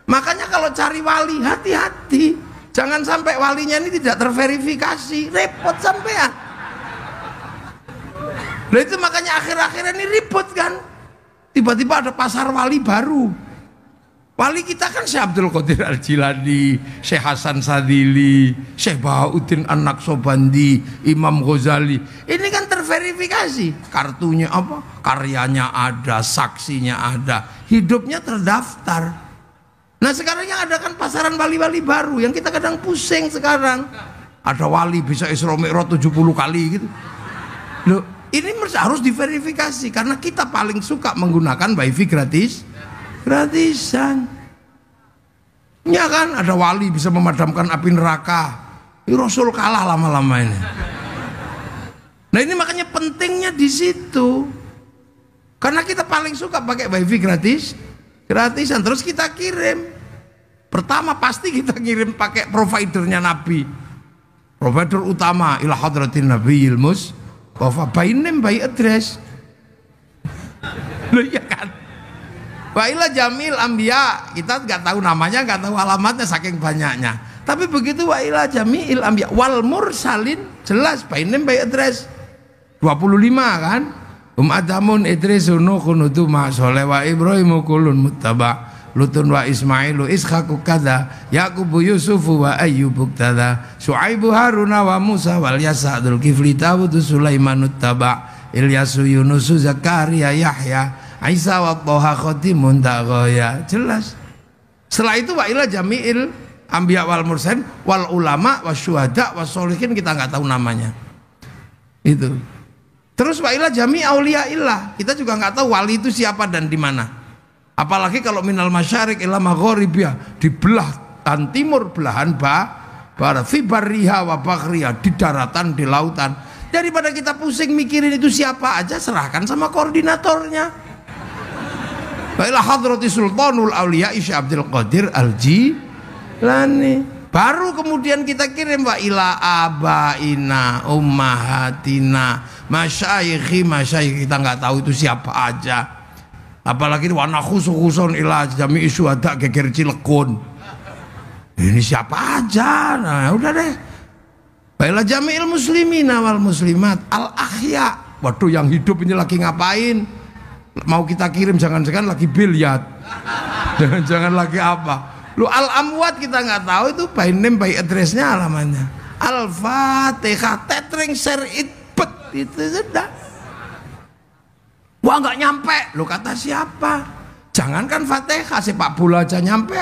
Makanya kalau cari wali hati-hati, jangan sampai walinya ini tidak terverifikasi, repot sampean. Nah itu makanya akhir-akhir ini ribut kan, tiba-tiba ada pasar wali baru. Wali kita kan Syekh Abdul Qadir Al-Jilani, Syekh Hasan Sadili, Syekh Bahauddin An-Naqsyabandi, Imam Ghazali. Ini kan terverifikasi, kartunya apa, karyanya ada, saksinya ada, hidupnya terdaftar. Nah sekarang yang ada kan pasaran wali-wali baru yang kita kadang pusing sekarang. Ada wali bisa Isra Mi'raj 70 kali gitu. Loh, ini harus diverifikasi karena kita paling suka menggunakan wifi gratisan. Ya kan, ada wali bisa memadamkan api neraka. Ini Rasul kalah lama-lama ini. Nah ini makanya pentingnya di situ. Karena kita paling suka pakai wifi gratisan, terus kita kirim. Pertama pasti kita kirim pakai providernya Nabi. Provider utama ila hadratin Nabiyil Mustafa, by name by address. Loh ya kan? Wa ila jamil anbiya, kita nggak tahu namanya, nggak tahu alamatnya saking banyaknya. Tapi begitu wa ila jamil anbiya wal mursalin, jelas by name by address. 25 kan? Adamun Idris Nuhun ma Saleh wa Ibrahim kulun muttaba, Lutun wa Ismailu Ishaqu kada, Yaqubu Yusufu wa Ayyubu kada, Syuaibu Haruna wa Musa wal Yasa Dzul Kifli Dawud Sulaiman muttaba, Ilyasu Yunusu Zakaria Yahya Isa wa Thaha Khatimun Taqaya. Jelas. Setelah itu wa ila jami'il anbiya wal mursalin wal ulama wasyuhada wassolihin, kita nggak tahu namanya. Itu. Terus wa ila jami' auliyaillah, kita juga nggak tahu wali itu siapa dan di mana. Apalagi kalau minal masyariq ila maghribiyah, di belahan timur belahan barat, fi barriha wa baghriha, di daratan di lautan. Daripada kita pusing mikirin itu siapa aja, serahkan sama koordinatornya. Baiklah hadrati sultanul auliya Syekh Abdul Qadir Al-Jilani. Baru kemudian kita kirim wa ila abaina ummahatina masyayikhi, kita nggak tahu itu siapa aja. Apalagi wa nakhususon ila jami'i syuhada geger Cilegon. Ini siapa aja? Nah udah deh. Baiklah jami'il muslimina wal muslimat al ahya. Waduh, yang hidup ini lagi ngapain? Mau kita kirim jangan-jangan lagi bilyat, jangan-jangan lagi apa. Lu al amwat kita nggak tahu itu by name by addressnya alamannya. Al-Fatihah tetring share it bet itu sudah. Wah nggak nyampe, lu kata siapa? Jangankan Fatihah, sepak bola aja nyampe.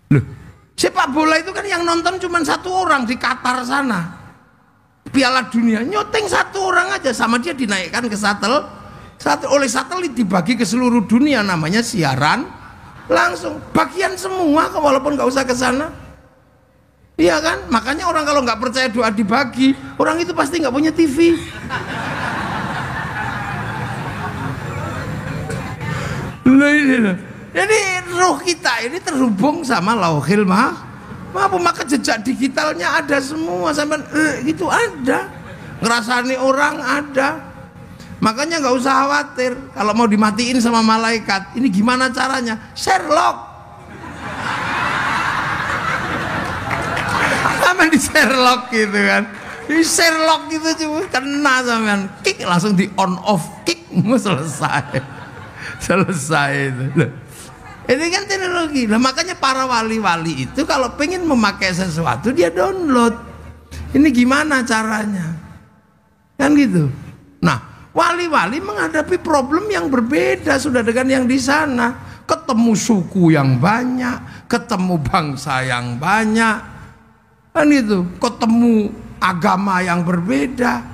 Loh, sepak bola itu kan yang nonton cuma satu orang di Qatar sana. Piala Dunia nyoteng satu orang aja, sama dia dinaikkan ke oleh satelit dibagi ke seluruh dunia, namanya siaran langsung, bagian semua walaupun nggak usah ke sana. Iya kan? Makanya orang kalau nggak percaya doa dibagi, orang itu pasti nggak punya TV. Jadi ruh kita ini terhubung sama Lauhil Mahfuz, maka jejak digitalnya ada semua, sampai itu ada, ngerasani orang ada. Makanya nggak usah khawatir kalau mau dimatiin sama malaikat. Ini gimana caranya? Sherlock. Sama di Sherlock gitu kan. Di Sherlock gitu cuma kena sampean, kick langsung di on off, kick selesai. Selesai itu. Ini kan teknologi. Nah, makanya para wali-wali itu kalau pengen memakai sesuatu dia download. Ini gimana caranya? Kan gitu. Nah, wali-wali menghadapi problem yang berbeda sudah dengan yang di sana. Ketemu suku yang banyak, ketemu bangsa yang banyak, kan itu, ketemu agama yang berbeda.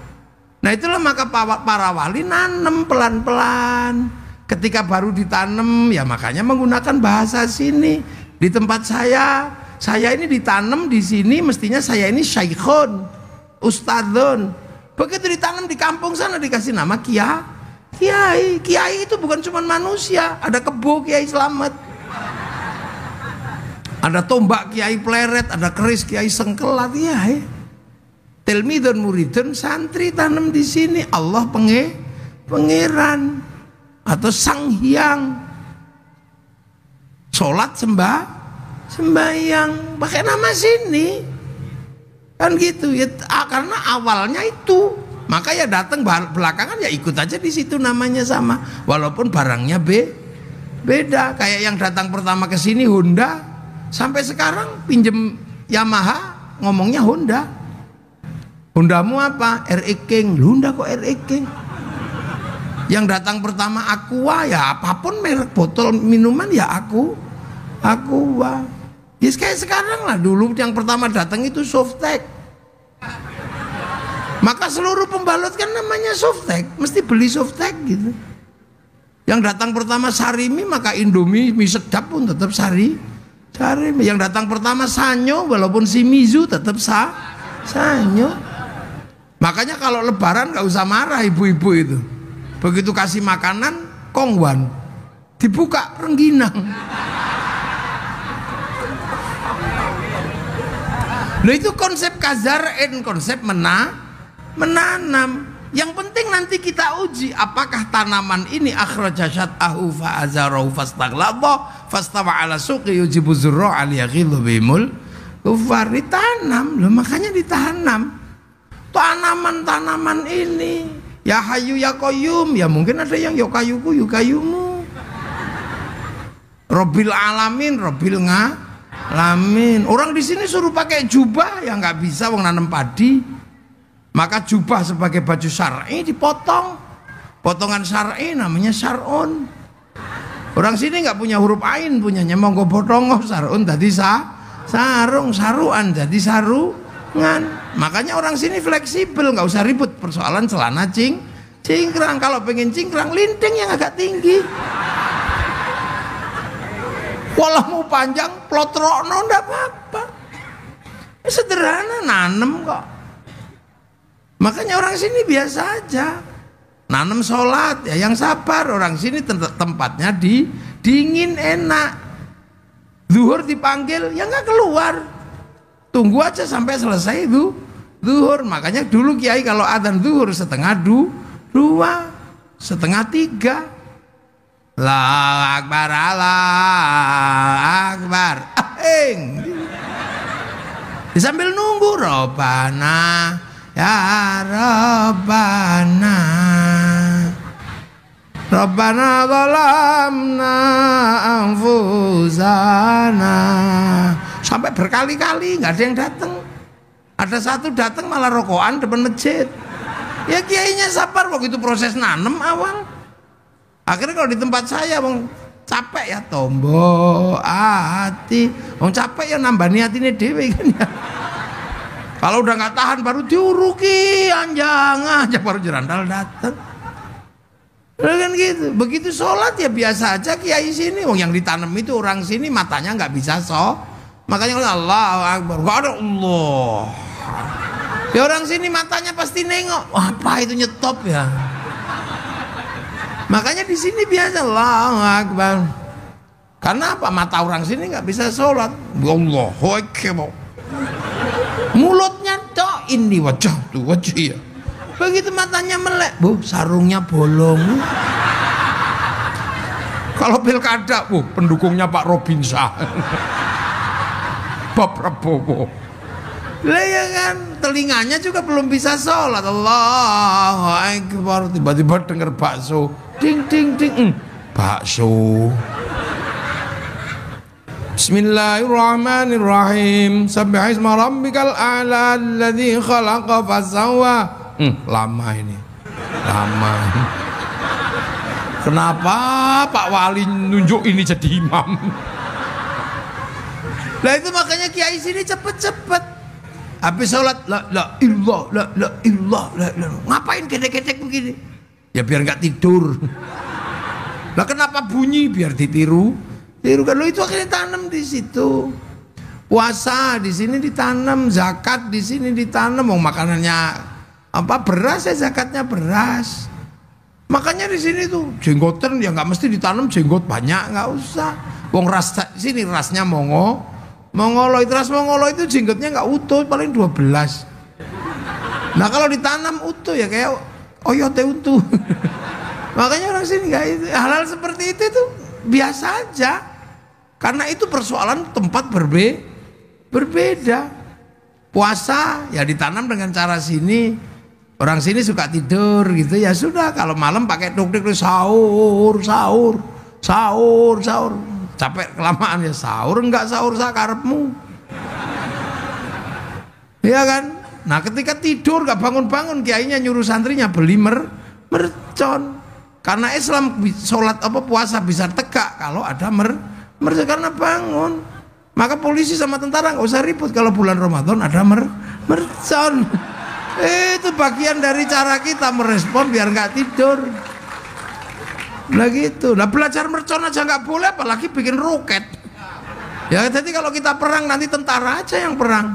Nah itulah maka para wali nanam pelan-pelan. Ketika baru ditanam, ya makanya menggunakan bahasa sini. Di tempat saya ini ditanam di sini, mestinya saya ini syaikhun, ustadzun. Begitu ditanam di kampung sana dikasih nama kiai. Kiai itu bukan cuma manusia, ada kebo Kiai Slamet, ada tombak Kiai Pleret, ada keris Kiai Sengkelat. Kiai, tilmidun muridun, santri tanam di sini. Allah pangeran atau Sang Hyang. sholat sembahyang pakai nama sini kan gitu ya, karena awalnya itu, maka ya datang belakangan ya ikut aja di situ namanya sama, walaupun barangnya beda. Kayak yang datang pertama ke sini Honda, sampai sekarang pinjem Yamaha ngomongnya Honda. Hondamu apa? RX King. Honda kok RX King? Yang datang pertama Aqua, ya apapun merek botol minuman ya Aqua. Ya kayak sekarang lah, dulu yang pertama datang itu Softtek. Maka seluruh pembalut kan namanya Softtek, mesti beli Softtek gitu. Yang datang pertama Sarimi, maka Indomie mie sedap pun tetap Sarimi. Yang datang pertama Sanyo, walaupun Shimizu tetap Sanyo. Makanya kalau lebaran gak usah marah ibu-ibu itu. Begitu kasih makanan Kongwan, dibuka rengginang. Nah itu konsep kazar'in, konsep menanam. Yang penting nanti kita uji apakah tanaman ini akhraja syat'ahu fa'azarahu fastaghlaba fastawa ala suqi yujibu zurra'a liyaghidhu bihimul kufar. Ditanam loh, makanya ditanam tanaman-tanaman ini. Ya Hayyu ya Qayyum, ya mungkin ada yang ya kayuku ya kayumu. Robbil alamin, Robbil ngalamin. Orang di sini suruh pakai jubah ya nggak bisa, wong nanam padi. Maka jubah sebagai baju syar'i dipotong. Potongan syar'i namanya syar'un. Orang sini nggak punya huruf ain, punyanya monggo botongo syar'un tadi sarung, saruan jadi sarungan. Makanya orang sini fleksibel, nggak usah ribut persoalan celana cingkrang. Kalau pengen cingkrang, linting yang agak tinggi. Walau mau panjang, plotrokno ndak apa-apa. Sederhana, nanem kok. Makanya orang sini biasa aja. Nanem sholat, ya yang sabar. Orang sini tempatnya dingin, enak. Zuhur dipanggil, ya nggak keluar. Tunggu aja sampai selesai itu zuhur. Makanya dulu kiai kalau adzan zuhur setengah dua, setengah tiga. Allahu Akbar, Allahu Akbar. Sambil nunggu Robbana ya Robbana, Robbana zalamna anfusana. Sampai berkali-kali nggak ada yang datang. Ada satu datang malah rokokan depan masjid. Ya kiainya sabar waktu itu proses nanem awal. Akhirnya kalau di tempat saya wong capek ya tombo hati. Wong capek ya nambah niatine dhewe kan ya. Kalau udah nggak tahan baru diuruki anjang aja baru jerandal datang. Kan gitu. Begitu sholat ya biasa aja kiai sini. Wong yang ditanam itu orang sini matanya nggak bisa makanya Allahu Akbar, gak ada Allah. Ya orang sini matanya pasti nengok, wah, apa itu nyetop ya. Makanya di sini biasa Allahu Akbar. Karena apa? Mata orang sini nggak bisa sholat. Allahu Akbar. Mulutnya tok ini wajah tuh wajah ya. Begitu matanya melek, bu sarungnya bolong. Kalau pilkada, bu pendukungnya Pak Robinsa. Pak Prabowo. Lah ya kan, telinganya juga belum bisa sholat. Allahu Akbar. Tiba-tiba dengar bakso. Ding ding ding. Bakso. Bismillahirrahmanirrahim. Subhanasma rabbikal a'la alladzi khalaqa fasawwa. Lama ini. Lama. Kenapa Pak Wali nunjuk ini jadi imam? Lah itu makanya kiai sini cepet-cepet. Habis sholat la ilallah. Ngapain gedek-gedek begini? Ya biar nggak tidur. Lah kenapa bunyi? Biar ditiru. Kan lo itu akhirnya tanam di situ. Puasa di sini ditanam, zakat di sini ditanam. Mau makanannya apa beras ya zakatnya beras. Makanya di sini tuh jenggotan ya nggak mesti ditanam jenggot banyak, nggak usah. Wong ras sini rasnya mongolo itu ras mongolo itu jenggotnya nggak utuh paling 12. Nah kalau ditanam utuh ya kayak oyote utuh. Makanya orang sini nggak itu hal-hal seperti itu tuh biasa aja. Karena itu persoalan tempat berbeda. Puasa ya ditanam dengan cara sini. Orang sini suka tidur gitu, ya sudah, kalau malam pakai tuk-tuk sahur. Capek kelamaan ya sahur, enggak sahur sakarepmu. Iya kan? Nah, ketika tidur enggak bangun-bangun, kiainya nyuruh santrinya beli mercon. Karena Islam sholat puasa bisa tegak kalau ada mercon, karena bangun. Maka polisi sama tentara enggak usah ribut kalau bulan Ramadan ada mercon. Itu bagian dari cara kita merespon biar enggak tidur. Nah gitu, nah belajar mercon aja nggak boleh, apalagi bikin roket. Ya jadi kalau kita perang nanti tentara aja yang perang,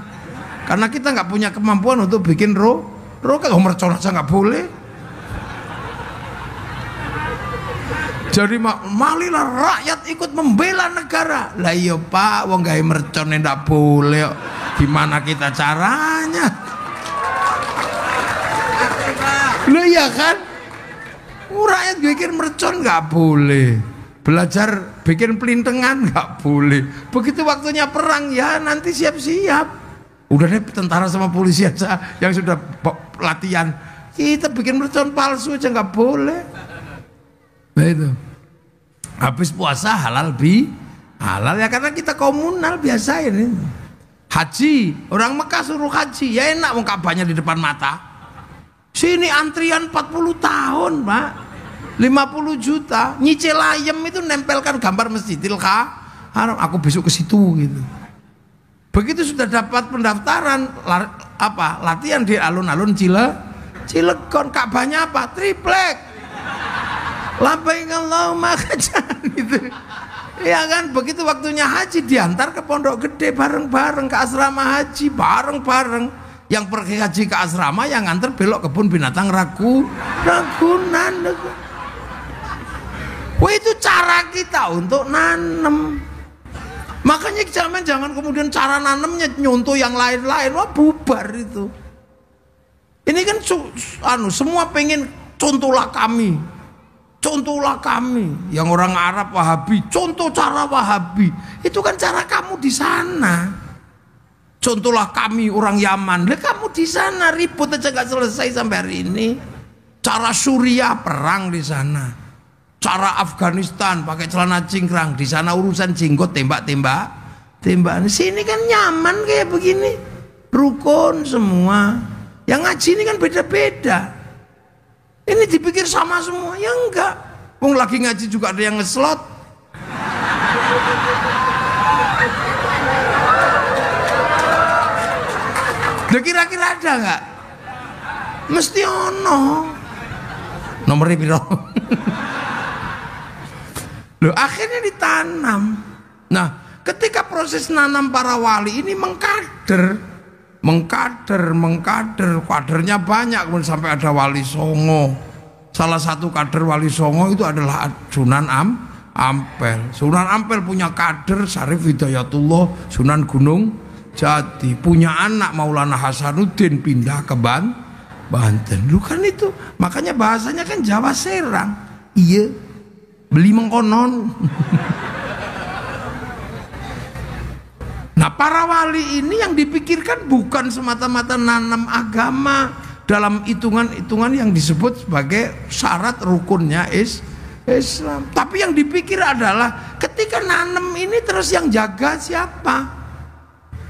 karena kita nggak punya kemampuan untuk bikin roket. Mercon aja nggak boleh. Jadi malilah rakyat ikut membela negara. Lah iya Pak, wong gawe mercon ndak boleh. Gimana kita caranya? Lah iya kan? Rakyat bikin mercon nggak boleh, belajar bikin pelintengan nggak boleh. Begitu waktunya perang ya nanti siap-siap. Udah deh tentara sama polisi aja yang sudah latihan. Kita bikin mercon palsu aja nggak boleh. Nah itu. Habis puasa halal ya karena kita komunal biasa ini. Haji, orang Mekah suruh haji, ya enak wong Ka'bahnya di depan mata. Sini antrian 40 tahun Pak, 50 juta, nyicil ayam itu nempelkan gambar Masjidil Haram, aku besok ke situ gitu. Begitu sudah dapat pendaftaran, latihan di alun-alun Cilegon, Ka'bahnya apa? Triplek, labbaik Allahumma hajjan gitu. Ya kan, begitu waktunya haji diantar ke Pondok Gede bareng-bareng, ke asrama haji bareng-bareng. Yang pergi haji ke asrama yang nganter belok kebun binatang Ragunan. Wah itu cara kita untuk nanem. Makanya jangan kemudian cara nanemnya nyontoh yang lain-lain, wah bubar itu. Ini kan semua pengen contohlah kami. Yang orang Arab Wahabi, contoh cara Wahabi. Itu kan cara kamu di sana. Contohlah kami orang Yaman, lah kamu di sana ribut aja nggak selesai sampai hari ini. Cara Suriah perang di sana, cara Afghanistan pakai celana cingkrang, di sana urusan jenggot tembak. Sini kan nyaman kayak begini, rukun semua. Yang ngaji ini kan beda-beda. Ini dipikir sama semua, ya enggak. Wong lagi ngaji juga ada yang ngeslot. Kira-kira ada nggak? Mesti ono. Nomornya piro? Loh, akhirnya ditanam. Nah, ketika proses nanam para wali ini mengkader, kadernya banyak, kemudian sampai ada Wali Songo. Salah satu kader Wali Songo itu adalah Sunan Ampel. Sunan Ampel punya kader Syarif Hidayatullah Sunan Gunung Jati, punya anak Maulana Hasanuddin pindah ke Banten. Lu kan itu, makanya bahasanya kan Jawa Serang. Iya, beli mengkonon. Nah, para wali ini yang dipikirkan bukan semata-mata nanam agama dalam hitungan-hitungan yang disebut sebagai syarat rukunnya Islam. Tapi yang dipikir adalah ketika nanam ini terus yang jaga siapa?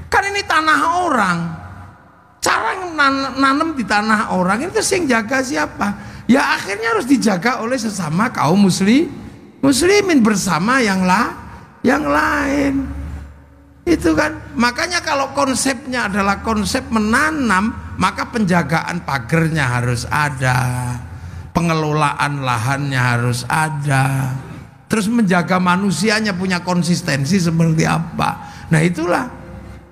Kan ini tanah orang. Cara nanam di tanah orang ini terus yang jaga siapa? Ya akhirnya harus dijaga oleh sesama kaum muslimin bersama yang lain. Itu kan. Makanya kalau konsepnya adalah konsep menanam, maka penjagaan pagernya harus ada, pengelolaan lahannya harus ada, terus menjaga manusianya punya konsistensi seperti apa. Nah itulah.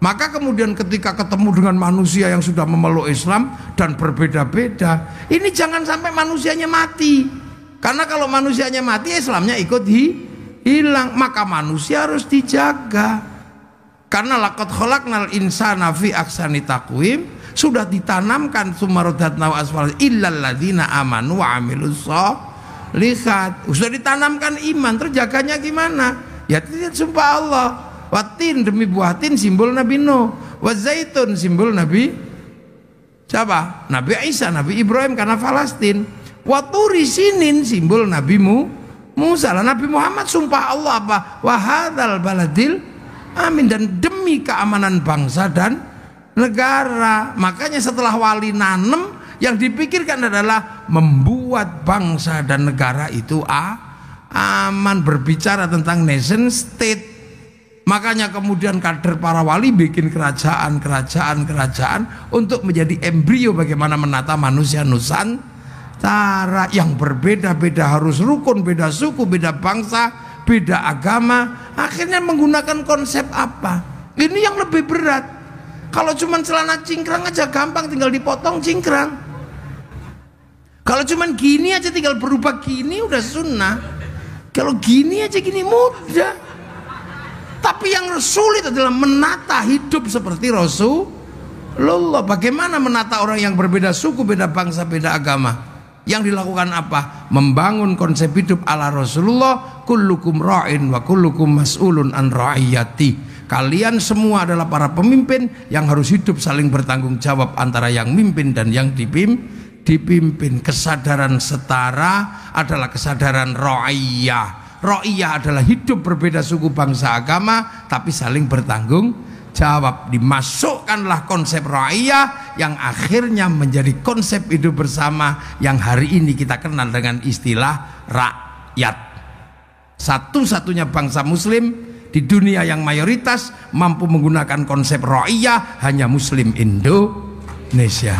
Maka kemudian ketika ketemu dengan manusia yang sudah memeluk Islam dan berbeda-beda, ini jangan sampai manusianya mati. Karena kalau manusianya mati, Islamnya ikut hilang. Maka manusia harus dijaga. Karena laqad khalaqnal insana fi ahsani taqwim, sudah ditanamkan sumarodatna wa asfal illal ladzina amanu wa amilus sholihat. Sudah ditanamkan iman, terjaganya gimana? Ya tidak sumpah Allah. Watin demi buah tin simbol Nabi Nuh. Wazaitun simbol Nabi siapa? Nabi Isa, Nabi Ibrahim karena Palestina. Waturi sinin simbol Nabi Musa. Nabi Muhammad sumpah Allah apa? Wahadal baladil amin, dan demi keamanan bangsa dan negara. Makanya setelah wali nanem, yang dipikirkan adalah membuat bangsa dan negara itu aman, berbicara tentang nation state. Makanya kemudian kader para wali bikin kerajaan untuk menjadi embrio bagaimana menata manusia Nusantara yang berbeda-beda, harus rukun, beda suku, beda bangsa, beda agama. Akhirnya menggunakan konsep apa? Ini yang lebih berat. Kalau cuma celana cingkrang aja gampang, tinggal dipotong cingkrang. Kalau cuma gini aja tinggal berubah gini udah sunnah. Kalau gini aja gini mudah. Tapi yang sulit adalah menata hidup seperti Rasulullah. Bagaimana menata orang yang berbeda suku, beda bangsa, beda agama? Yang dilakukan apa? Membangun konsep hidup ala Rasulullah. Kullukum ra'in wa kullukum mas'ulun an ra'iyati. Kalian semua adalah para pemimpin yang harus hidup saling bertanggung jawab antara yang mimpin dan yang dipimpin. Kesadaran setara adalah kesadaran ra'iyah. Ra'iyah adalah hidup berbeda suku, bangsa, agama, tapi saling bertanggung jawab. Dimasukkanlah konsep ra'iyah yang akhirnya menjadi konsep hidup bersama yang hari ini kita kenal dengan istilah rakyat. Satu-satunya bangsa muslim di dunia yang mayoritas mampu menggunakan konsep ra'iyah hanya Muslim Indonesia.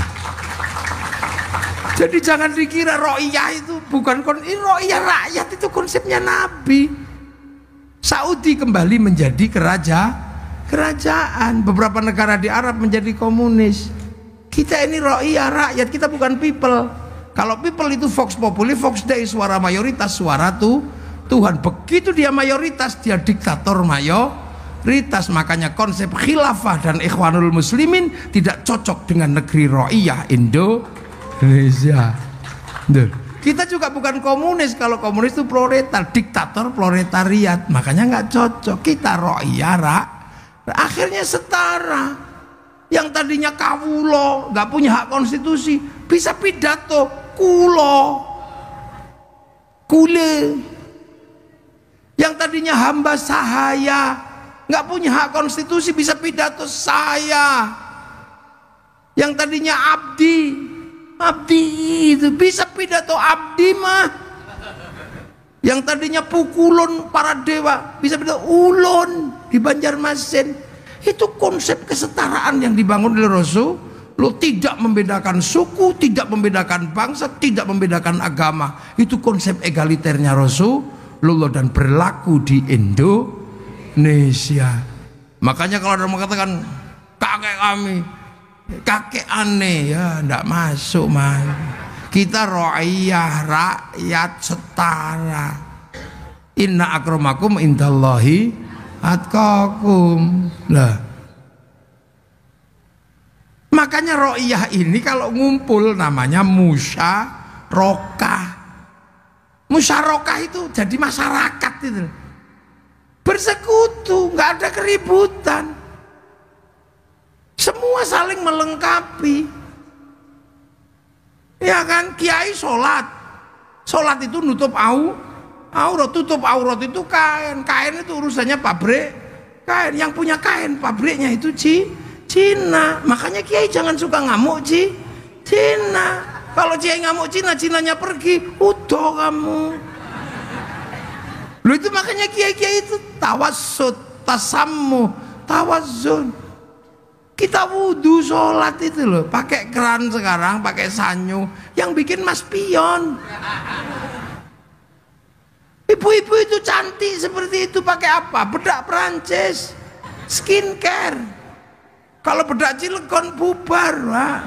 Jadi jangan dikira ro'iyah itu bukan ro'iyah rakyat, itu konsepnya Nabi. Saudi kembali menjadi kerajaan. Beberapa negara di Arab menjadi komunis. Kita ini ro'iyah rakyat, kita bukan people. Kalau people itu vox populi, vox dei, suara mayoritas, suara Tuhan. Begitu dia mayoritas, dia diktator mayoritas. Makanya konsep khilafah dan ikhwanul muslimin tidak cocok dengan negeri ro'iyah Indonesia. Kita juga bukan komunis. Kalau komunis itu proletar, diktator proletariat, makanya nggak cocok. Kita ro'iyah akhirnya setara. Yang tadinya kawulo, nggak punya hak konstitusi, bisa pidato kule. Yang tadinya hamba sahaya, nggak punya hak konstitusi, bisa pidato saya. Yang tadinya abdi itu bisa pidato abdi mah. Yang tadinya pukulun para dewa bisa pidato ulun di Banjarmasin. Itu konsep kesetaraan yang dibangun oleh Rasul. Lo tidak membedakan suku, tidak membedakan bangsa, tidak membedakan agama. Itu konsep egaliternya Rasulullah dan berlaku di Indonesia. Makanya kalau ada yang mengatakan kakek kami, kakek aneh, ya ndak masuk mah. Kita ro'iyah rakyat setara. Inna akramakum indallahi atqakum. Lah, makanya ro'iyah ini kalau ngumpul namanya musyarakah. Musyarakah itu jadi masyarakat itu, bersekutu, nggak ada keributan. Semua saling melengkapi. Ya kan, kiai sholat itu nutup aurat, tutup aurat itu kain itu urusannya pabrik kain. Yang punya kain pabriknya itu Cina. Makanya kiai jangan suka ngamuk Cina. Kalau kiai ngamuk Cinanya pergi, udah kamu. Lu itu makanya kiai itu tawassut, tasammu, tawazzun. Kita wudhu sholat itu loh, pakai keran sekarang, pakai sanyo, yang bikin mas pion. Ibu-ibu itu cantik seperti itu pakai apa? Bedak Perancis, skincare. Kalau bedak Cilegon bubar, Pak.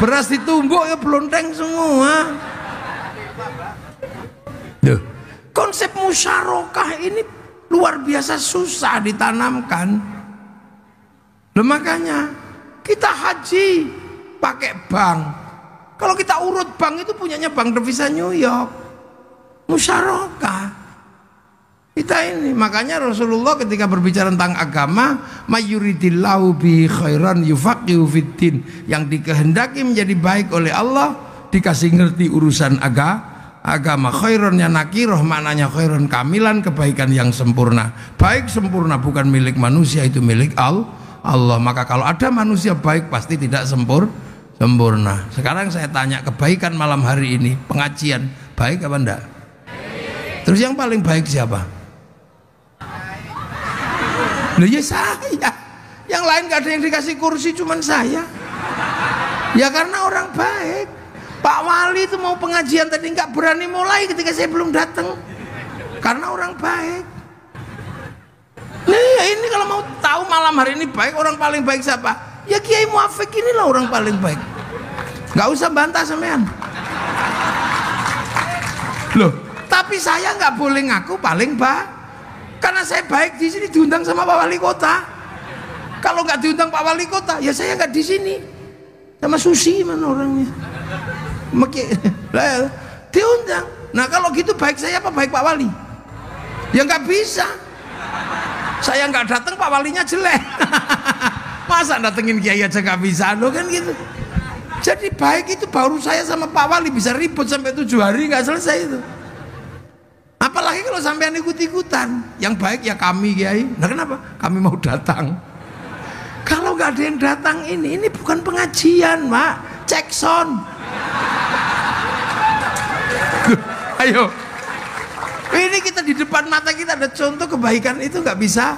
Beras ditumbuk ya blonteng semua. Duh. Konsep musyarakah ini luar biasa susah ditanamkan. Loh, makanya kita haji pakai bank. Kalau kita urut bank itu punyanya Bank Devisa New York. Musyarakah. Kita ini, makanya Rasulullah ketika berbicara tentang agama, mayuridillahu bi khairan yufaqihu fiddin, yang dikehendaki menjadi baik oleh Allah dikasih ngerti urusan agama. Khaironnya nakiroh, maknanya khairon kamilan, kebaikan yang sempurna. Baik sempurna bukan milik manusia, itu milik Allah. Maka kalau ada manusia baik pasti tidak sempurna. Sekarang saya tanya, kebaikan malam hari ini pengajian baik apa enggak? Terus yang paling baik siapa? Loh ya saya. Yang lain gak ada yang dikasih kursi, cuman saya. Ya karena orang baik. Pak Wali itu mau pengajian tadi nggak berani mulai ketika saya belum datang. Karena orang baik. Nah ini kalau mau tahu malam hari ini baik, orang paling baik siapa? Ya Kiai Muafik inilah orang paling baik. Nggak usah bantah sampean. Loh, tapi saya nggak boleh ngaku paling baik. Karena saya baik di sini diundang sama Pak Wali Kota. Kalau nggak diundang Pak Wali Kota, ya saya nggak di sini. Sama Susi mana orangnya? Diundang. Nah kalau gitu baik saya apa baik Pak Wali? Ya nggak bisa. Saya nggak datang Pak Walinya jelek. Masa datengin Kiai aja nggak bisa, lo kan gitu. Jadi baik itu baru saya sama Pak Wali bisa ribut sampai 7 hari nggak selesai itu. Apalagi kalau sampean ikut-ikutan. Yang baik ya kami Kiai. Nah kenapa? Kami mau datang. Kalau nggak ada yang datang ini bukan pengajian, Mak. Cek sound. Ayo. Ini kita di depan mata kita ada contoh kebaikan itu nggak bisa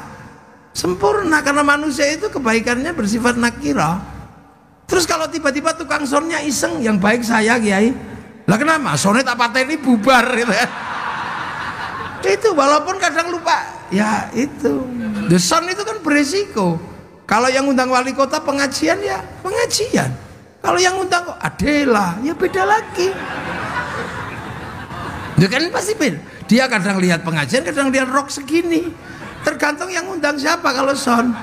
sempurna karena manusia itu kebaikannya bersifat nakira. Terus kalau tiba-tiba tukang soundnya iseng, yang baik saya Kiai. Lah kenapa? Soundnya tak pateni bubar gitu ya. Itu walaupun kadang lupa. Ya itu. The sound itu kan beresiko. Kalau yang undang wali kota pengajian ya pengajian. Kalau yang undang kok Adela ya beda lagi. Ya kan pasti beda. Dia kadang lihat pengajian, kadang lihat rock segini. Tergantung yang undang siapa kalau sound.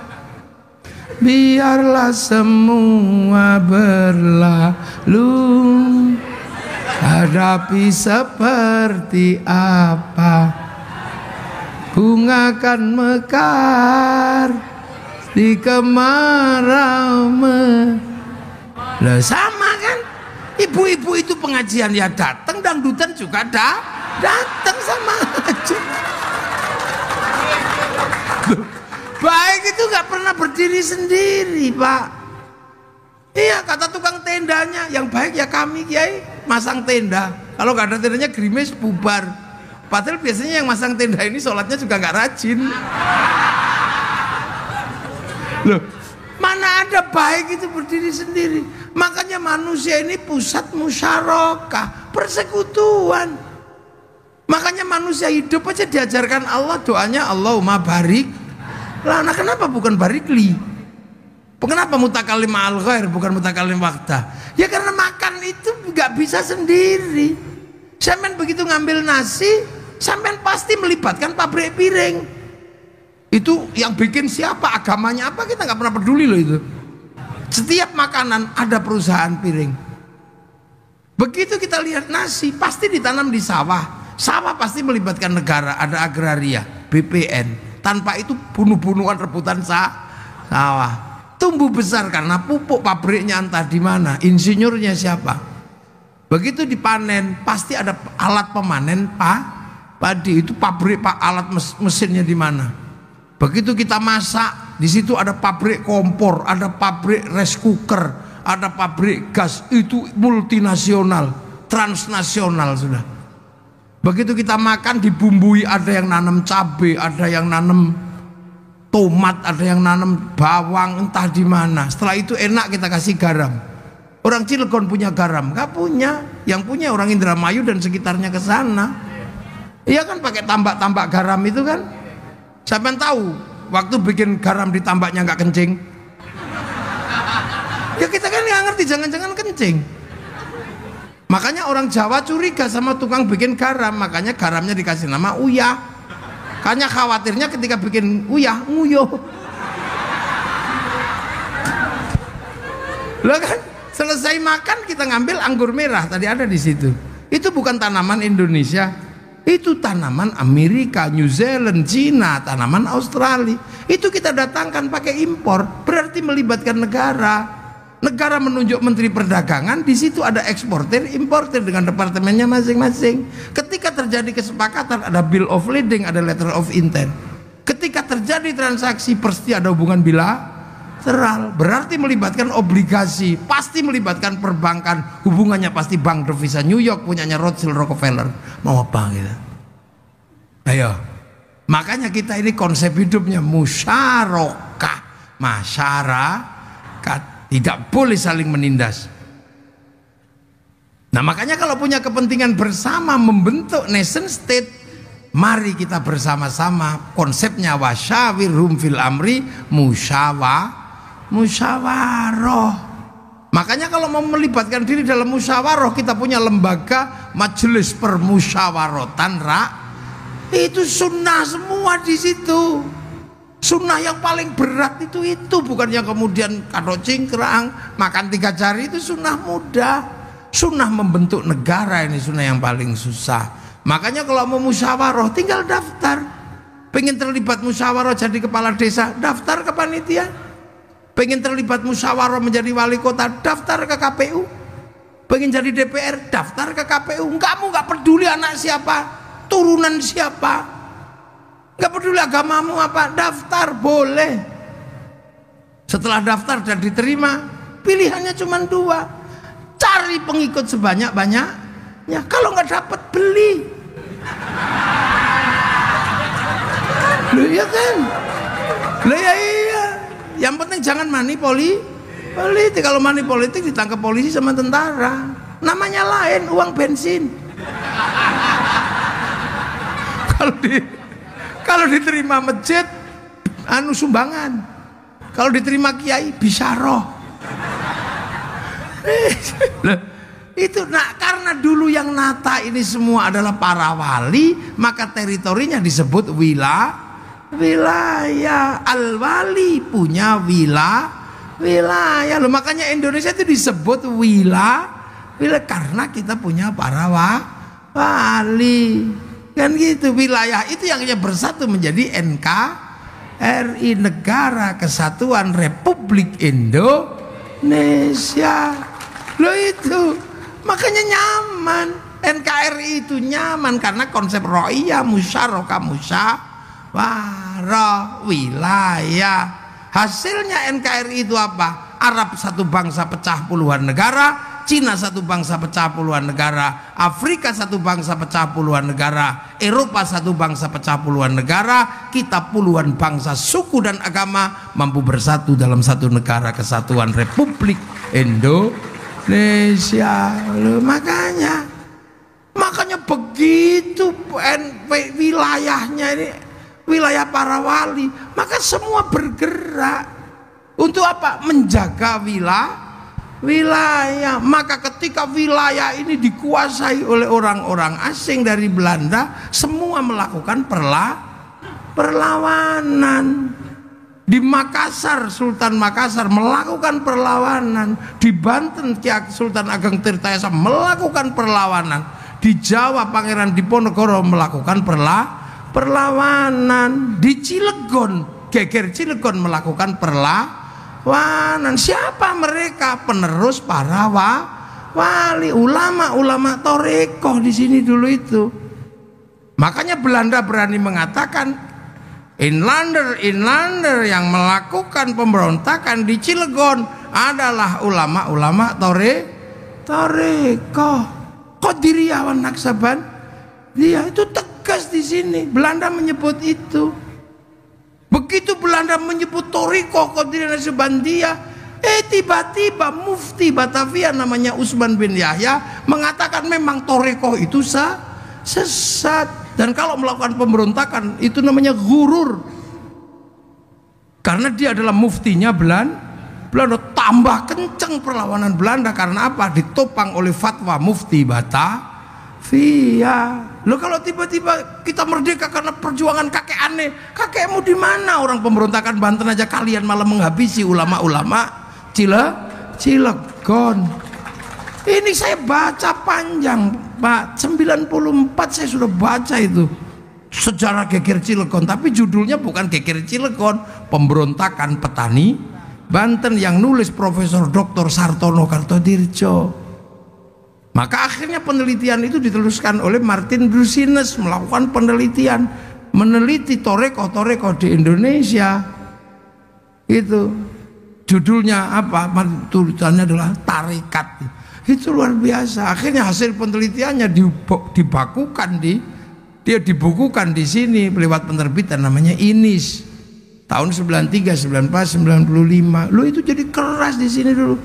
Biarlah semua berlalu, hadapi seperti apa, bunga kan mekar di kemarau. Lah sama kan, ibu-ibu itu pengajian ya datang, dangdutan juga datang sama aja. Baik itu nggak pernah berdiri sendiri, Pak. Iya, kata tukang tendanya, yang baik ya kami Kiai masang tenda. Kalau nggak ada tendanya gerimis bubar. Padahal biasanya yang masang tenda ini sholatnya juga nggak rajin. Loh, mana ada baik itu berdiri sendiri. Makanya manusia ini pusat musyarakah, persekutuan. Makanya manusia hidup aja diajarkan Allah doanya Allahumma barik. Lah, nah kenapa bukan barikli? Kenapa mutakalim al ghair bukan mutakalim wakta? Ya karena makan itu nggak bisa sendiri. Sampean begitu ngambil nasi, sampean pasti melibatkan pabrik piring. Itu yang bikin siapa, agamanya apa, kita nggak pernah peduli loh itu. Setiap makanan ada perusahaan piring. Begitu kita lihat nasi, pasti ditanam di sawah. Sawah pasti melibatkan negara, ada agraria, BPN. Tanpa itu bunuh-bunuhan rebutan sawah. Tumbuh besar karena pupuk pabriknya entah di mana, insinyurnya siapa. Begitu dipanen, pasti ada alat pemanen padi. Itu pabrik alat mesinnya di mana. Begitu kita masak, di situ ada pabrik kompor, ada pabrik rice cooker, ada pabrik gas. Itu multinasional, transnasional sudah. Begitu kita makan dibumbui, ada yang nanam cabai, ada yang nanam tomat, ada yang nanam bawang entah di mana. Setelah itu enak kita kasih garam. Orang Cilegon punya garam? Nggak punya. Yang punya orang Indramayu dan sekitarnya ke sana. Iya kan pakai tambak-tambak garam itu kan. Sampai tahu waktu bikin garam di tambaknya nggak kencing. Ya kita kan nggak ngerti, jangan-jangan kencing. Makanya orang Jawa curiga sama tukang bikin garam, makanya garamnya dikasih nama uyah. Karena khawatirnya ketika bikin uyah, nguyuh. Loh kan, selesai makan kita ngambil anggur merah, tadi ada di situ. Itu bukan tanaman Indonesia. Itu tanaman Amerika, New Zealand, Cina, tanaman Australia. Itu kita datangkan pakai impor, berarti melibatkan negara. Negara menunjuk Menteri Perdagangan, di situ ada eksportir, importir dengan departemennya masing-masing. Ketika terjadi kesepakatan, ada bill of lading, ada letter of intent. Ketika terjadi transaksi, pasti ada hubungan bilateral, berarti melibatkan obligasi, pasti melibatkan perbankan, hubungannya pasti Bank Devisa New York punyanya Rothschild Rockefeller. Mau apa gitu? Ayo, makanya kita ini konsep hidupnya musyarakah, masyarakat, tidak boleh saling menindas. Nah makanya kalau punya kepentingan bersama membentuk nation state, mari kita bersama-sama, konsepnya wasyawirhum fil amri, musyawarah. Makanya kalau mau melibatkan diri dalam musyawarah, kita punya lembaga majelis permusyawaratan itu sunnah semua di situ. Sunnah yang paling berat itu bukan yang kemudian kado cingkrang, makan 3 jari, itu sunnah mudah. Sunnah membentuk negara ini sunnah yang paling susah. Makanya kalau mau musyawarah tinggal daftar. Pengen terlibat musyawarah jadi kepala desa, daftar ke panitia. Pengen terlibat musyawarah menjadi wali kota, daftar ke KPU. Pengen jadi DPR, daftar ke KPU. Kamu nggak peduli anak siapa, turunan siapa, nggak peduli agamamu apa, daftar boleh. Setelah daftar dan diterima, pilihannya cuma 2. Cari pengikut sebanyak-banyaknya. Kalau nggak dapat, beli. Loh ya kan? Loh ya iya. Yang penting jangan money politik. Kalau money politik ditangkap polisi sama tentara. Namanya lain, uang bensin. Kalau diterima masjid, sumbangan. Kalau diterima kiai, bisyarah. Itu karena dulu yang nata ini semua adalah para wali, maka teritorinya disebut wilayah. Al-wali punya wilayah. Loh, makanya Indonesia itu disebut wilayah karena kita punya para wali. Kan gitu, wilayah itu yang bersatu menjadi NKRI, Negara Kesatuan Republik Indonesia. Loh itu makanya nyaman, NKRI itu nyaman karena konsep ro'iyah, musyarakah, musyawarah, wilayah. Hasilnya NKRI itu apa? Arab satu bangsa pecah puluhan negara, Cina satu bangsa pecah puluhan negara, Afrika satu bangsa pecah puluhan negara, Eropa satu bangsa pecah puluhan negara, kita puluhan bangsa, suku dan agama mampu bersatu dalam satu negara kesatuan Republik Indonesia. Loh, makanya begitu wilayahnya ini wilayah para wali, maka semua bergerak untuk apa? Menjaga wilayah. Maka ketika wilayah ini dikuasai oleh orang-orang asing dari Belanda, semua melakukan perlawanan. Di Makassar, Sultan Makassar melakukan perlawanan. Di Banten, Sultan Ageng Tirtayasa melakukan perlawanan. Di Jawa, Pangeran Diponegoro melakukan perlawanan. Di Cilegon, Geger Cilegon melakukan perlawanan. Siapa mereka? Penerus para wali, ulama Torekoh di sini dulu itu. Makanya Belanda berani mengatakan Inlander yang melakukan pemberontakan di Cilegon adalah ulama Torekoh. Qadiriyah wan Naksaban. Dia itu tegas di sini. Belanda menyebut itu. Begitu Belanda menyebut Torekoh Qadiriyah Naksabandia, tiba-tiba mufti Batavia namanya Usman bin Yahya mengatakan memang Torekoh itu sesat. Dan kalau melakukan pemberontakan itu namanya ghurur. Karena dia adalah muftinya Belanda. Tambah kenceng perlawanan Belanda karena apa? Ditopang oleh fatwa mufti Batavia. Loh, kalau tiba-tiba kita merdeka karena perjuangan kakek aneh, kakekmu di mana? Orang pemberontakan Banten aja kalian malah menghabisi ulama-ulama Cilegon. Ini saya baca panjang Pak, 94 saya sudah baca itu sejarah Geger Cilegon, tapi judulnya bukan Geger Cilegon, pemberontakan petani Banten, yang nulis Profesor Dr. Sartono Kartodirjo. Maka akhirnya penelitian itu diteruskan oleh Martin Brusines, melakukan penelitian, meneliti toreko-toreko di Indonesia. Itu judulnya apa? Tulisannya adalah Tarekat. Itu luar biasa. Akhirnya hasil penelitiannya dibukukan di sini lewat penerbitan namanya Inis tahun 93, 94, 95. Lo itu jadi keras di sini dulu.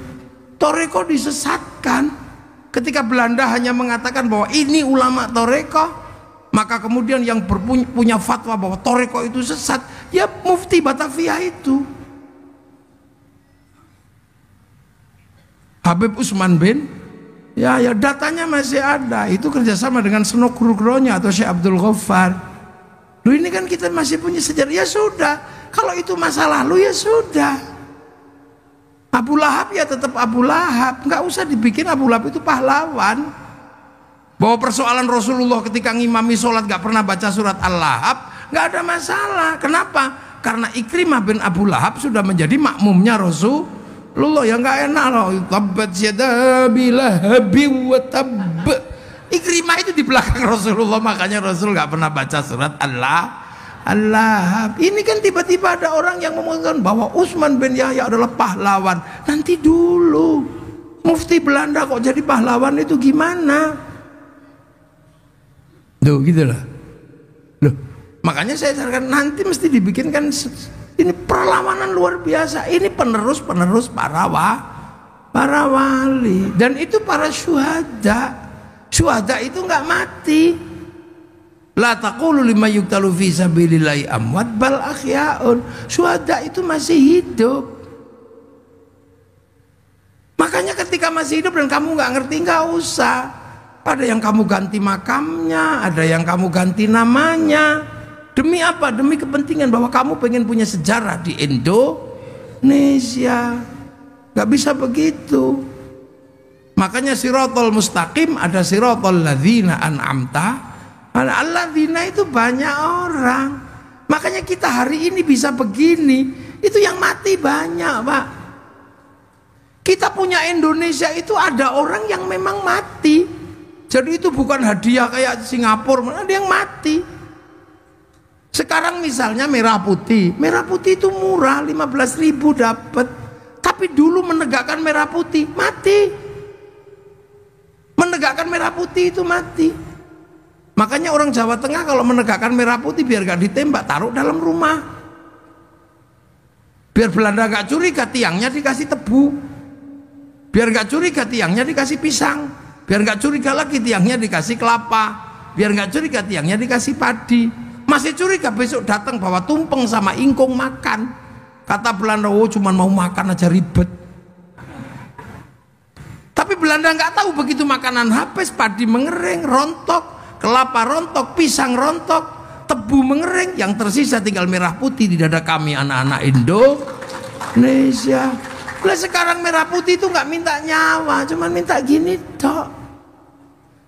Toreko disesatkan. Ketika Belanda hanya mengatakan bahwa ini ulama toreko, maka kemudian yang punya fatwa bahwa toreko itu sesat, ya Mufti Batavia itu Habib Usman bin, ya datanya masih ada. Itu kerjasama dengan Senok Rugronya atau Syekh Abdul Ghaffar. Lu ini kan kita masih punya sejarah. Ya sudah, kalau itu masa lalu ya sudah. Abu Lahab ya tetap Abu Lahab. Nggak usah dibikin Abu Lahab itu pahlawan. Bahwa persoalan Rasulullah ketika ngimami sholat nggak pernah baca surat Al-Lahab, nggak ada masalah. Kenapa? Karena Ikrimah bin Abu Lahab sudah menjadi makmumnya Rasul. Ya nggak enak loh. Tabbat yada bilahabi wa tabb. Ikrimah itu di belakang Rasulullah, makanya Rasul nggak pernah baca surat Allah. Ini kan tiba-tiba ada orang yang mengatakan bahwa Utsman bin Yahya adalah pahlawan. Nanti dulu, Mufti Belanda kok jadi pahlawan itu gimana? Tuh gitulah. Loh, makanya saya sarankan nanti mesti dibikinkan. Ini perlawanan luar biasa. Ini penerus para wali. Dan itu para syuhada. Syuhada itu nggak mati. La taqulu lima yuqtalu fi sabilillahi amwat bal ahya'un. Syuhada itu masih hidup. Makanya ketika masih hidup dan kamu nggak ngerti, nggak usah. Ada yang kamu ganti makamnya, ada yang kamu ganti namanya. Demi apa? Demi kepentingan bahwa kamu pengen punya sejarah di Indonesia. Gak bisa begitu. Makanya siratal mustaqim ada siratal ladzina an'amta. Alladzina itu banyak orang. Makanya kita hari ini bisa begini. Itu yang mati banyak, Pak. Kita punya Indonesia itu ada orang yang memang mati. Jadi itu bukan hadiah kayak Singapura, ada yang mati. Sekarang misalnya merah putih itu murah, 15.000 dapat. Tapi dulu menegakkan merah putih mati. Menegakkan merah putih itu mati. Makanya orang Jawa Tengah kalau menegakkan merah putih biar gak ditembak, taruh dalam rumah. Biar Belanda gak curiga, tiangnya dikasih tebu. Biar gak curiga, tiangnya dikasih pisang. Biar gak curiga lagi, tiangnya dikasih kelapa. Biar gak curiga, tiangnya dikasih padi. Masih curiga besok datang bawa tumpeng sama ingkung makan. Kata Belanda, oh cuman mau makan aja ribet. Tapi Belanda nggak tahu begitu makanan habis, padi mengering, rontok, kelapa rontok, pisang rontok, tebu mengering, yang tersisa tinggal merah putih di dada kami anak-anak Indonesia. Lah sekarang merah putih itu nggak minta nyawa, cuman minta gini tok.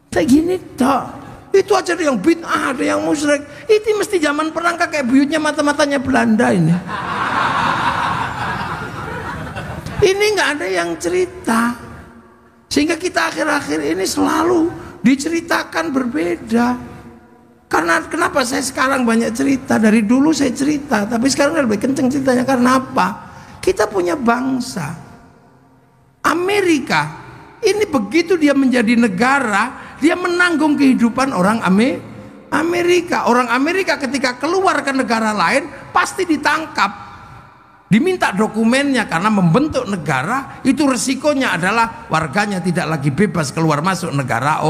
Tak gini tok. Itu aja ada yang bid'ah, ada yang musyrik. Itu mesti zaman perang kayak buyutnya mata-matanya Belanda ini. Ini nggak ada yang cerita. Sehingga kita akhir-akhir ini selalu diceritakan berbeda. Karena kenapa saya sekarang banyak cerita? Dari dulu saya cerita, tapi sekarang lebih kenceng ceritanya. Karena apa? Kita punya bangsa. Amerika ini begitu dia menjadi negara, dia menanggung kehidupan orang Amerika. Orang Amerika ketika keluar ke negara lain pasti ditangkap, diminta dokumennya, karena membentuk negara itu resikonya adalah warganya tidak lagi bebas keluar masuk negara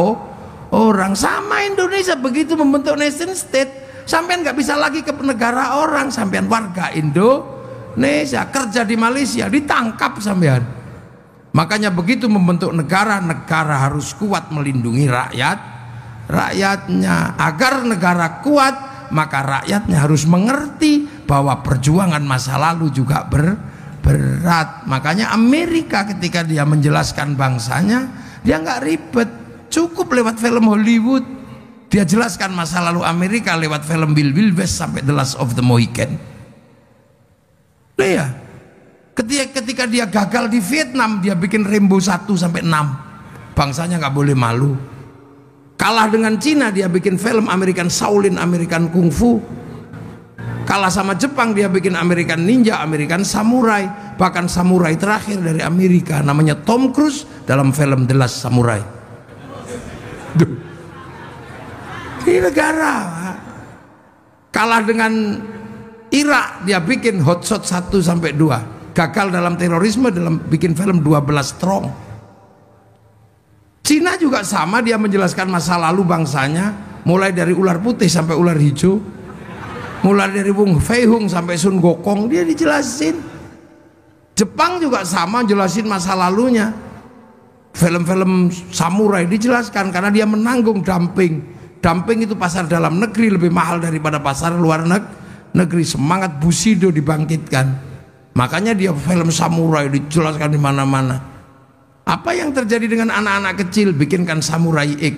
orang. Sama Indonesia begitu membentuk nation state, sampean nggak bisa lagi ke negara orang, sampean warga Indonesia kerja di Malaysia ditangkap sampean. Makanya begitu membentuk negara, negara harus kuat melindungi rakyatnya. Agar negara kuat, maka rakyatnya harus mengerti bahwa perjuangan masa lalu juga berat. Makanya Amerika ketika dia menjelaskan bangsanya, Dia nggak ribet, cukup lewat film Hollywood. Dia jelaskan masa lalu Amerika lewat film Wild Wild West sampai The Last of the Mohican. Ya, ketika dia gagal di Vietnam, dia bikin Rambo 1 sampai 6. Bangsanya nggak boleh malu. Kalah dengan Cina, dia bikin film American Shaolin, American Kung Fu. Kalah sama Jepang, dia bikin American Ninja, American Samurai. Bahkan samurai terakhir dari Amerika namanya Tom Cruise dalam film The Last Samurai. Duh. Ini negara. Kalah dengan Irak, dia bikin Hot Shot 1 sampai 2. Gagal dalam terorisme dalam bikin film 12 Strong. Cina juga sama, dia menjelaskan masa lalu bangsanya, mulai dari ular putih sampai ular hijau, mulai dari Wong Fei Hung sampai Sun Gokong, dia dijelasin. Jepang juga sama, jelasin masa lalunya. Film-film samurai dijelaskan karena dia menanggung dumping. Dumping itu pasar dalam negeri lebih mahal daripada pasar luar negeri. Semangat Bushido dibangkitkan. Makanya dia film samurai dijelaskan di mana-mana. Apa yang terjadi dengan anak-anak kecil? Bikinkan Samurai X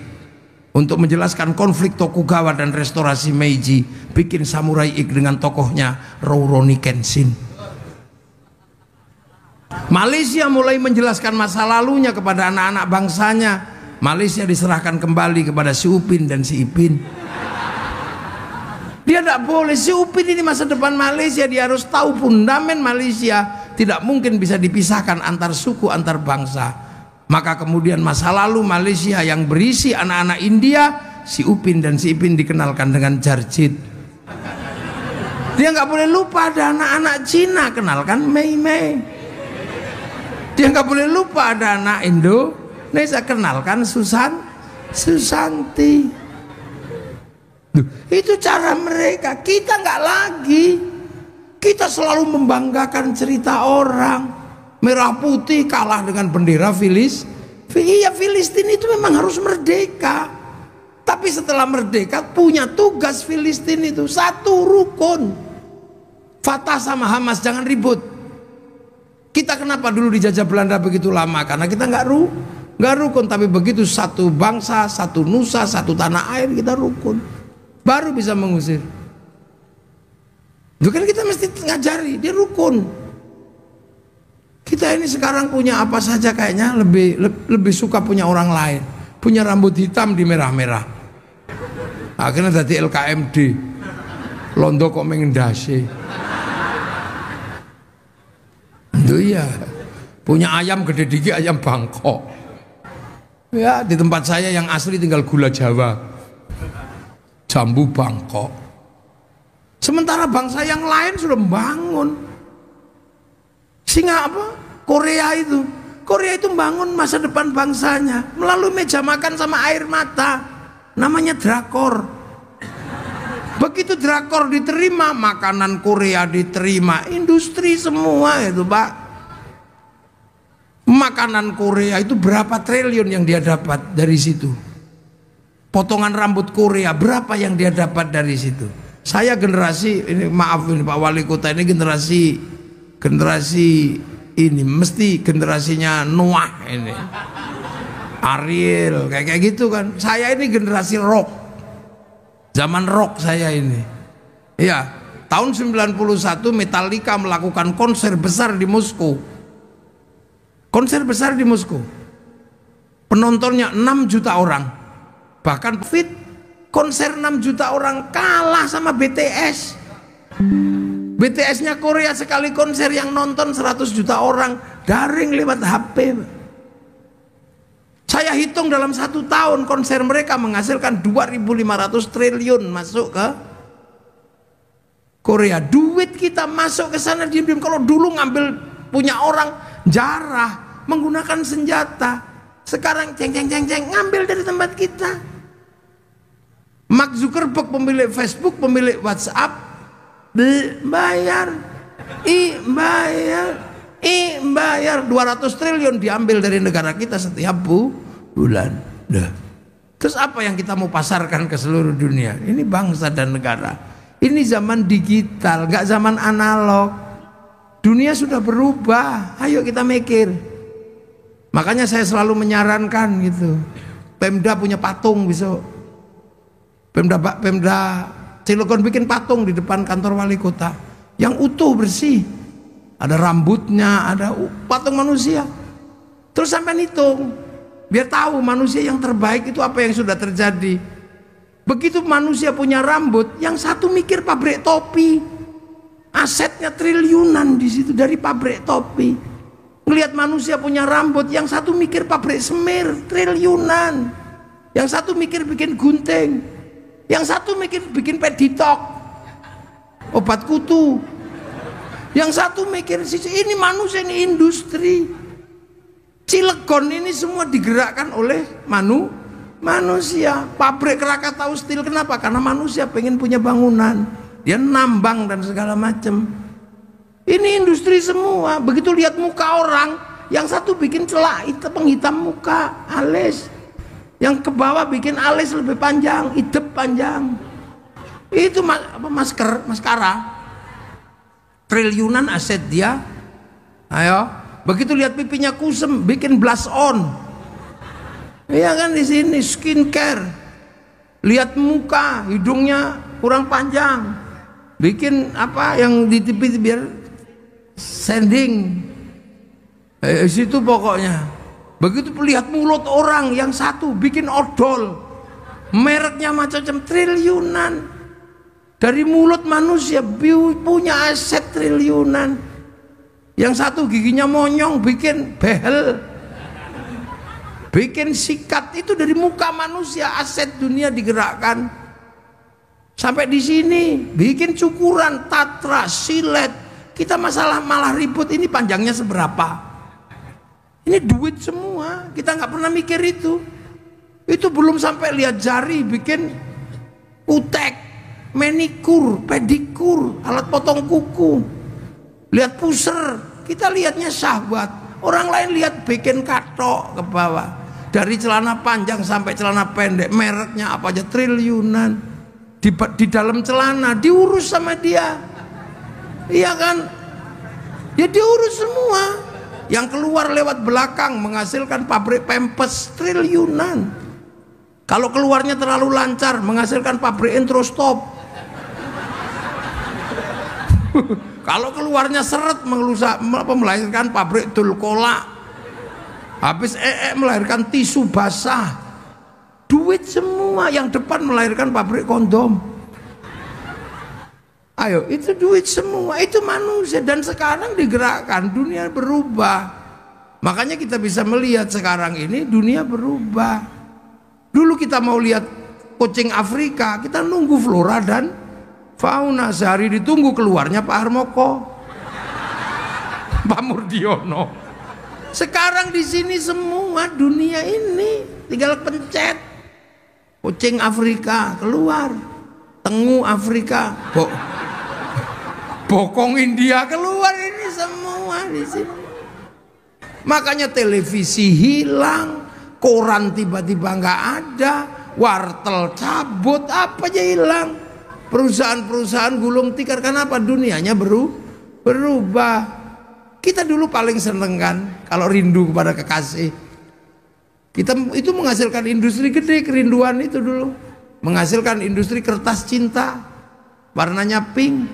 untuk menjelaskan konflik Tokugawa dan restorasi Meiji. Bikin Samurai X dengan tokohnya Rurouni Kenshin. Malaysia mulai menjelaskan masa lalunya kepada anak-anak bangsanya. Malaysia diserahkan kembali kepada si Upin dan si Ipin. Dia tidak boleh, si Upin ini masa depan Malaysia, dia harus tahu fundament Malaysia. Tidak mungkin bisa dipisahkan antar suku, antar bangsa. Maka kemudian masa lalu Malaysia yang berisi anak-anak India, si Upin dan si Ipin dikenalkan dengan Jarjit. Dia nggak boleh lupa ada anak-anak Cina, kenalkan Mei Mei. Dia nggak boleh lupa ada anak Indonesia, kenalkan Susanti. Itu cara mereka. Kita nggak lagi. Kita selalu membanggakan cerita orang. Merah putih kalah dengan bendera Filistin. Iya, Filistin itu memang harus merdeka. Tapi setelah merdeka punya tugas Filistin itu satu rukun. Fatah sama Hamas jangan ribut. Kita kenapa dulu dijajah Belanda begitu lama? Karena kita nggak rukun. Tapi begitu satu bangsa, satu nusa, satu tanah air, kita rukun. Baru bisa mengusir. Itu kan kita mesti ngajari dia rukun. Kita ini sekarang punya apa saja kayaknya lebih suka punya orang lain. Punya rambut hitam di merah-merah. Akhirnya jadi LKMD. Londo kok mengendasi. Itu ya. Punya ayam gede dikit, ayam Bangkok. Ya, di tempat saya yang asli tinggal gula Jawa. Jambu Bangkok. Sementara bangsa yang lain sudah membangun. Singa apa? Korea itu membangun masa depan bangsanya melalui meja makan sama air mata. Namanya drakor. Begitu drakor diterima, makanan Korea diterima, industri semua itu, Pak. Makanan Korea itu berapa triliun yang dia dapat dari situ. Potongan rambut Korea berapa yang dia dapat dari situ. Saya generasi ini, maaf ini Pak Wali Kota, ini generasi ini mesti generasinya Noah ini, Ariel kayak gitu kan. Saya ini generasi rock, zaman rock saya ini. Ya, tahun 91 Metallica melakukan konser besar di Moskow. Konser besar di Moskow. Penontonnya 6 juta orang. Bahkan konser 6 juta orang kalah sama BTS. BTS-nya Korea sekali konser yang nonton 100 juta orang, daring lewat HP. Saya hitung dalam 1 tahun konser mereka menghasilkan 2.500 triliun masuk ke Korea. Duit kita masuk ke sana diam-diam. Kalau dulu ngambil punya orang jarah, menggunakan senjata. Sekarang ceng ngambil dari tempat kita. Mark Zuckerberg pemilik Facebook, pemilik WhatsApp, bayar 200 triliun diambil dari negara kita setiap bulan. Terus apa yang kita mau pasarkan ke seluruh dunia? Ini bangsa dan negara. Ini zaman digital, gak zaman analog. Dunia sudah berubah. Ayo kita mikir. Makanya saya selalu menyarankan gitu. Pemda punya patung besok. Pemda Cilegon bikin patung di depan kantor wali kota yang utuh bersih. Ada rambutnya, ada patung manusia. Terus sampai hitung, biar tahu manusia yang terbaik itu apa yang sudah terjadi. Begitu manusia punya rambut, yang satu mikir pabrik topi. Asetnya triliunan di situ dari pabrik topi. Ngelihat manusia punya rambut, yang satu mikir pabrik semir triliunan, yang satu mikir bikin gunting, yang satu mikir bikin peditok, obat kutu, yang satu mikir ini manusia, ini industri. Cilegon ini semua digerakkan oleh manusia. Pabrik Krakatau Steel kenapa? Karena manusia pengen punya bangunan, dia nambang dan segala macam. Ini industri semua. Begitu lihat muka orang, yang satu bikin celak penghitam muka, alis. Yang ke bawah bikin alis lebih panjang, idep panjang. Itu maskara. Triliunan aset dia. Ayo, begitu lihat pipinya kusem, bikin blush on. Iya kan di sini skincare. Lihat muka, hidungnya kurang panjang. Bikin apa yang di TV biar sending, situ pokoknya. Begitu lihat mulut orang, yang satu bikin odol, mereknya macam-macam triliunan. Dari mulut manusia punya aset triliunan. Yang satu giginya monyong, bikin behel, bikin sikat. Itu dari muka manusia, aset dunia digerakkan. Sampai di sini bikin cukuran, tatra, silet. Kita malah ribut ini panjangnya seberapa. Ini duit semua. Kita nggak pernah mikir itu. Itu belum sampai lihat jari bikin kutek, manikur, pedikur, alat potong kuku. Lihat puser, kita lihatnya syahwat. Orang lain lihat bikin katok ke bawah. Dari celana panjang sampai celana pendek, mereknya apa aja triliunan. Di dalam celana diurus sama dia. Iya kan? Ya diurus semua. Yang keluar lewat belakang menghasilkan pabrik Pampers triliunan. Kalau keluarnya terlalu lancar menghasilkan pabrik Introstop. Kalau keluarnya seret melahirkan pabrik Dulcola. Habis melahirkan tisu basah. Duit semua. Yang depan melahirkan pabrik kondom. Ayo, itu duit semua, itu manusia. Dan sekarang digerakkan, dunia berubah. Makanya kita bisa melihat sekarang ini dunia berubah. Dulu kita mau lihat kucing Afrika, kita nunggu flora dan fauna. Sehari ditunggu keluarnya Pak Harmoko, Pak Murdiono. Sekarang di sini semua dunia ini tinggal pencet. Kucing Afrika keluar, tengu Afrika, bokong India keluar, ini semua di sini. Makanya televisi hilang, koran tiba-tiba nggak ada, wartel cabut, apa aja hilang. Perusahaan-perusahaan gulung tikar, kenapa? Dunianya berubah. Kita dulu paling seneng kan kalau rindu kepada kekasih. Kita itu menghasilkan industri gede, kerinduan itu dulu. Menghasilkan industri kertas cinta, warnanya pink,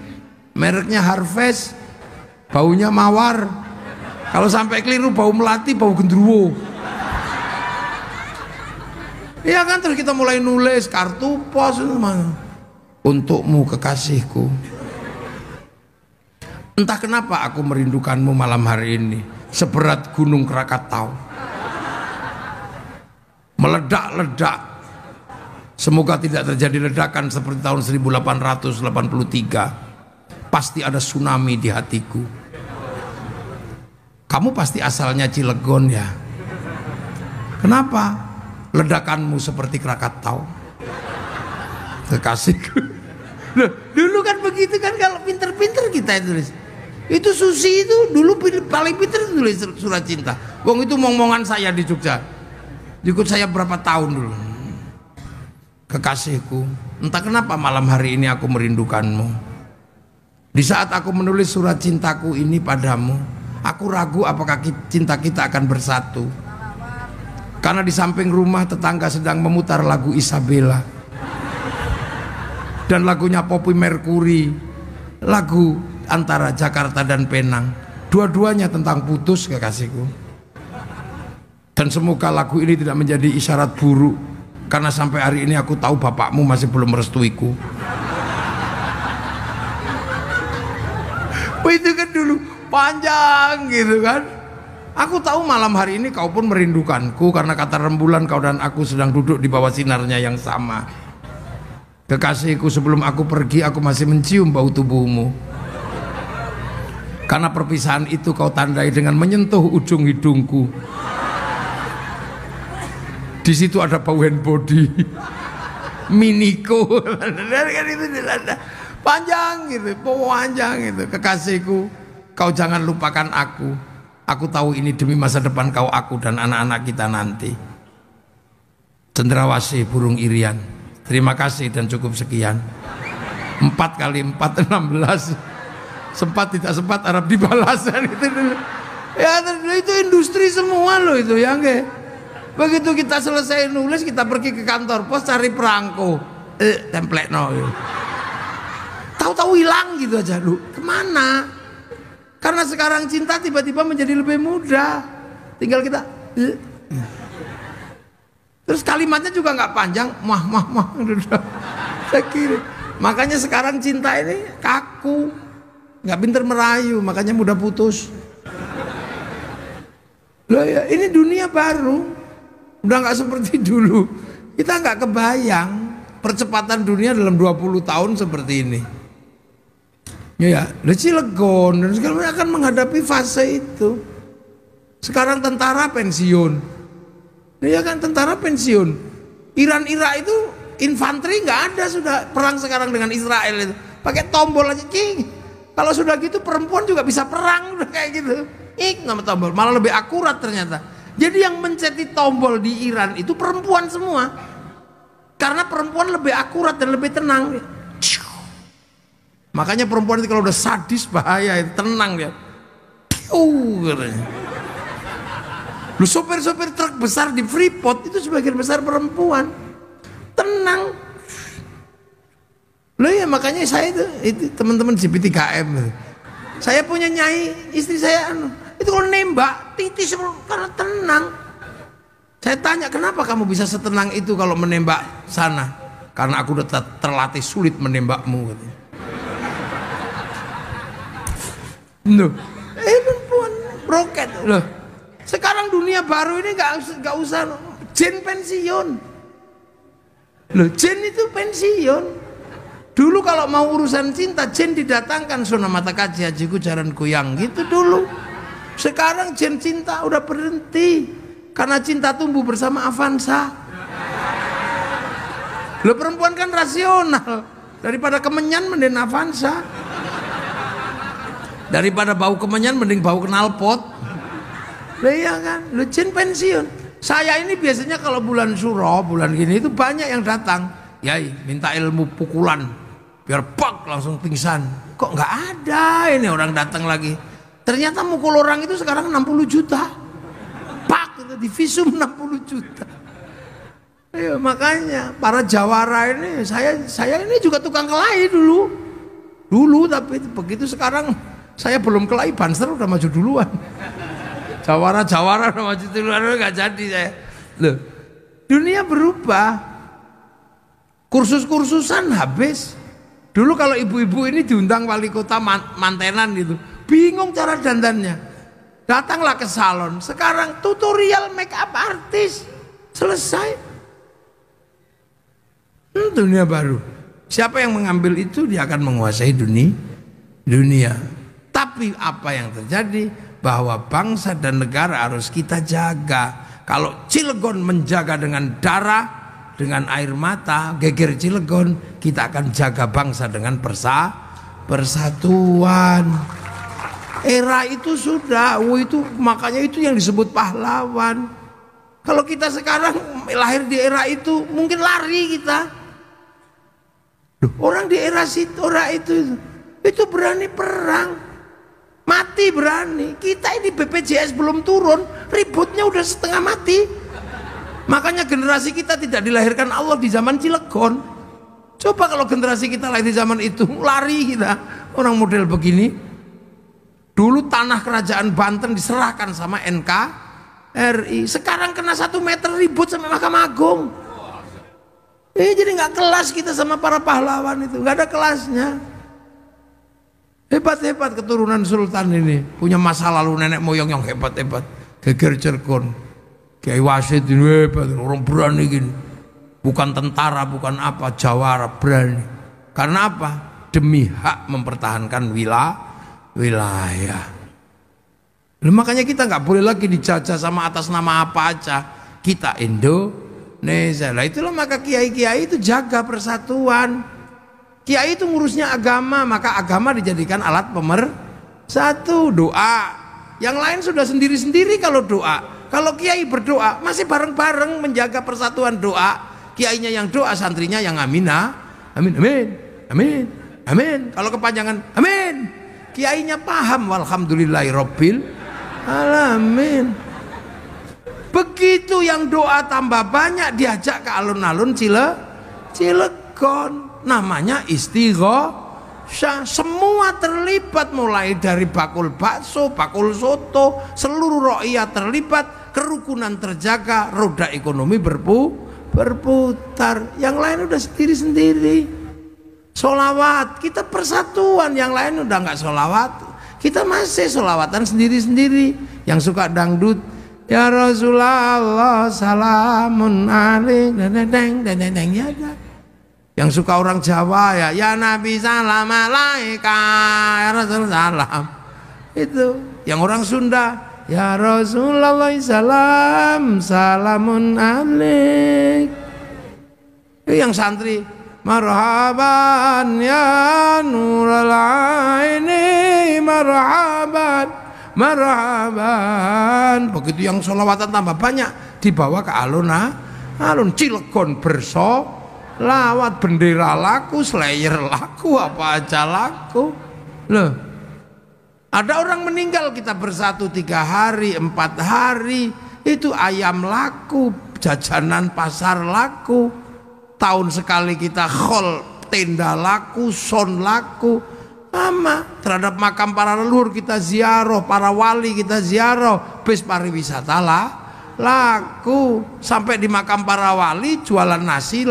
mereknya Harvest, baunya mawar. Kalau sampai keliru bau melati, bau gendruwo. Iya kan, terus kita mulai nulis kartu pos, untukmu kekasihku. Entah kenapa aku merindukanmu malam hari ini, seberat gunung Krakatau, meledak-ledak. Semoga tidak terjadi ledakan seperti tahun 1883. Pasti ada tsunami di hatiku. Kamu pasti asalnya Cilegon ya. Kenapa? Ledakanmu seperti Krakatau, kekasihku. Loh, dulu kan begitu kan, kalau pinter-pinter kita tulis. Itu Susi itu dulu paling pinter tulis surat cinta. Wong itu ngomong-ngomongan saya di Jogja. Ikut saya berapa tahun dulu. Kekasihku, entah kenapa malam hari ini aku merindukanmu. Di saat aku menulis surat cintaku ini padamu, aku ragu apakah cinta kita akan bersatu. Karena di samping rumah tetangga sedang memutar lagu Isabella dan lagunya Poppy Mercury, lagu antara Jakarta dan Penang, dua-duanya tentang putus kekasihku. Dan semoga lagu ini tidak menjadi isyarat buruk, karena sampai hari ini aku tahu bapakmu masih belum merestuiku. Oh, itu kan dulu panjang gitu kan. Aku tahu malam hari ini kau pun merindukanku, karena kata rembulan kau dan aku sedang duduk di bawah sinarnya yang sama. Kekasihku, sebelum aku pergi aku masih mencium bau tubuhmu. Karena perpisahan itu kau tandai dengan menyentuh ujung hidungku. Di situ ada bau hand body Miniko. Kan itu panjang gitu, panjang gitu. Kekasihku, kau jangan lupakan aku. Aku tahu ini demi masa depan kau, aku dan anak-anak kita nanti. Cendrawasih burung irian. Terima kasih dan cukup sekian. 4 kali 4 16. Sempat tidak sempat Arab dibalasan itu dulu. Ya itu industri semua loh itu ya nggak. Begitu kita selesai nulis, kita pergi ke kantor pos cari perangko, template no. Tahu-tahu hilang gitu aja lu. Kemana? Karena sekarang cinta tiba-tiba menjadi lebih mudah. Tinggal kita. Terus kalimatnya juga nggak panjang, mah. Makanya sekarang cinta ini kaku, nggak pinter merayu, makanya mudah putus. Loh ya, ini dunia baru, udah nggak seperti dulu. Kita nggak kebayang percepatan dunia dalam 20 tahun seperti ini. Ya, Cilegon dan segala akan menghadapi fase itu. Sekarang tentara pensiun. Ya kan, tentara pensiun. Irak itu infanteri nggak ada, sudah perang sekarang dengan Israel itu. Pakai tombol aja, cing. Kalau sudah gitu perempuan juga bisa perang udah kayak gitu. Nama tombol, malah lebih akurat ternyata. Jadi yang menceti tombol di Iran itu perempuan semua. Karena perempuan lebih akurat dan lebih tenang. Makanya perempuan itu kalau udah sadis bahaya, tenang dia. Katanya. Lu sopir-sopir truk besar di Freeport itu sebagian besar perempuan. Tenang. Loh ya, makanya saya itu teman-teman JP3M. Saya punya nyai, istri saya itu kalau nembak titis karena tenang. Saya tanya, kenapa kamu bisa setenang itu kalau menembak sana? Karena aku udah terlatih sulit menembakmu katanya. Loh, perempuan roket loh. Sekarang dunia baru ini nggak usah jin pensiun. Loh, jin itu pensiun. Dulu kalau mau urusan cinta, jin didatangkan Sunan Mata Kaji Hajiku Jaran Goyang gitu dulu. Sekarang jin cinta udah berhenti karena cinta tumbuh bersama Avanza. Loh, perempuan kan rasional, daripada kemenyan mending Avanza, daripada bau kemenyan mending bau knalpot. Loh iya kan, lu jin pensiun. Saya ini biasanya kalau bulan Suro, bulan gini itu banyak yang datang. Yai, minta ilmu pukulan biar pak langsung pingsan. Kok nggak ada ini orang datang lagi. Ternyata mukul orang itu sekarang 60 juta. Pak, itu divisum 60 juta. Ayo, makanya para jawara ini, saya ini juga tukang kelahi dulu, tapi begitu sekarang saya belum kelahi, Banser udah maju duluan. Jawara udah maju duluan, nggak jadi saya. Loh, dunia berubah, kursus-kursusan habis. Dulu kalau ibu-ibu ini diundang wali kota mantenan gitu, bingung cara dandannya, datanglah ke salon. Sekarang tutorial make up artis, selesai. Dunia baru. Siapa yang mengambil itu dia akan menguasai dunia. Tapi apa yang terjadi? Bahwa bangsa dan negara harus kita jaga. Kalau Cilegon menjaga dengan darah, dengan air mata, geger Cilegon, kita akan jaga bangsa dengan persatuan. Era itu sudah, itu makanya itu yang disebut pahlawan. Kalau kita sekarang lahir di era itu, mungkin lari kita. Orang di era itu berani perang. Mati berani. Kita ini BPJS belum turun, ributnya udah setengah mati. Makanya generasi kita tidak dilahirkan Allah di zaman Cilegon. Coba kalau generasi kita lahir di zaman itu, lari kita orang model begini. Dulu tanah kerajaan Banten diserahkan sama NKRI, sekarang kena 1 meter ribut sampai Mahkamah Agung. Jadi nggak kelas kita sama para pahlawan itu, nggak ada kelasnya. Hebat-hebat keturunan Sultan ini, punya masa lalu nenek moyang yang hebat-hebat. Geger Cilegon, Kiai Wasid ini hebat, orang berani gini. Bukan tentara, bukan apa, jawara berani. Karena apa? Demi hak mempertahankan wilayah. Makanya kita nggak boleh lagi dijajah sama atas nama apa aja. Kita Indonesia. Lah itulah maka kiai-kiai itu jaga persatuan. Kiai itu ngurusnya agama, maka agama dijadikan alat pemersatu. Doa. Yang lain sudah sendiri-sendiri kalau doa. Kalau kiai berdoa masih bareng-bareng menjaga persatuan doa. Kiainya yang doa, santrinya yang amina. Amin, amin, amin, amin. Kalau kepanjangan amin. Kiainya paham, walhamdulillahirabbil alamin. Begitu yang doa tambah banyak, diajak ke alun-alun Cilegon. Namanya istighosah. Semua terlibat, mulai dari bakul bakso, bakul soto, seluruh rakyat terlibat, kerukunan terjaga, roda ekonomi berputar. Yang lain udah sendiri-sendiri. Sholawat, kita persatuan. Yang lain udah nggak sholawat, kita masih sholawatan sendiri-sendiri. Yang suka dangdut, ya Rasulullah salamun alaik, deng ya. Yang suka orang Jawa ya Nabi salam alaika, ya Rasul salam. Itu yang orang Sunda, ya Rasulullah salamun alaik. Itu yang santri, marhaban ya nurul aini, marhaban. Begitu yang sholawatan tambah banyak, dibawa ke alun Cilegon lawat, bendera laku, slayer laku, apa aja laku. Loh, ada orang meninggal kita bersatu 3 hari, 4 hari, itu ayam laku, jajanan pasar laku. Tahun sekali kita khol, tenda laku, son laku. Sama terhadap makam para leluhur kita ziarah, para wali kita ziarah, bis pariwisata laku. Sampai di makam para wali jualan nasi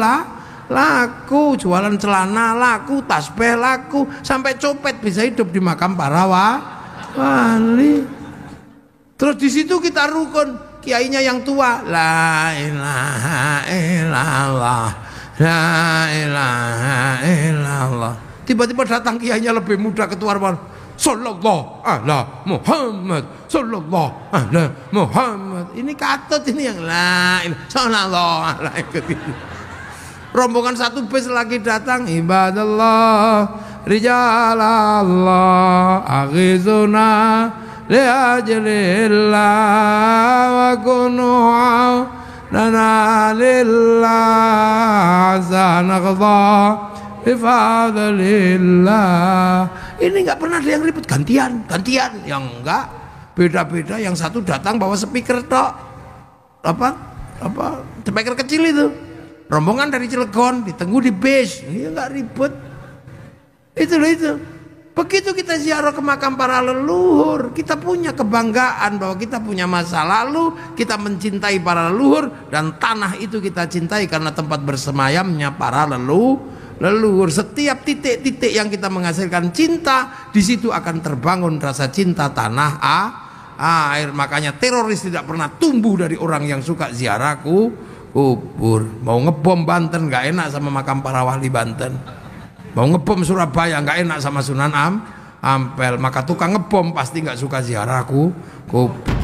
laku, jualan celana laku, tasbih laku, sampai copet bisa hidup di makam para wali. Terus di situ kita rukun, kiainya yang tua, la ilaha illallah, la ilaha illallah. Tiba-tiba datang kiainya lebih muda, ketua sallallahu ala Muhammad, sallallahu ala Muhammad. Ini katut ini yang la ilaha sallallahu alaihi. Rombongan satu bis lagi datang, ibadallah rijalallah aghizuna liajlillah wa kunu'au lana lillah zanaqdha bifadlillah. Ini nggak pernah ada yang ribut, gantian. Yang enggak, beda-beda. Yang satu datang bawa speaker tok, speaker kecil itu. Rombongan dari Cilegon ditunggu di bis, ini nggak ribut. Itu. Begitu kita ziarah ke makam para leluhur, kita punya kebanggaan bahwa kita punya masa lalu, kita mencintai para leluhur, dan tanah itu kita cintai karena tempat bersemayamnya para leluhur. Setiap titik-titik yang kita menghasilkan cinta, di situ akan terbangun rasa cinta tanah air. Makanya teroris tidak pernah tumbuh dari orang yang suka ziarah kubur. Mau ngebom Banten nggak enak sama makam para wali Banten. Mau ngebom Surabaya nggak enak sama Sunan Ampel. Maka tukang ngebom pasti nggak suka ziarah kubur.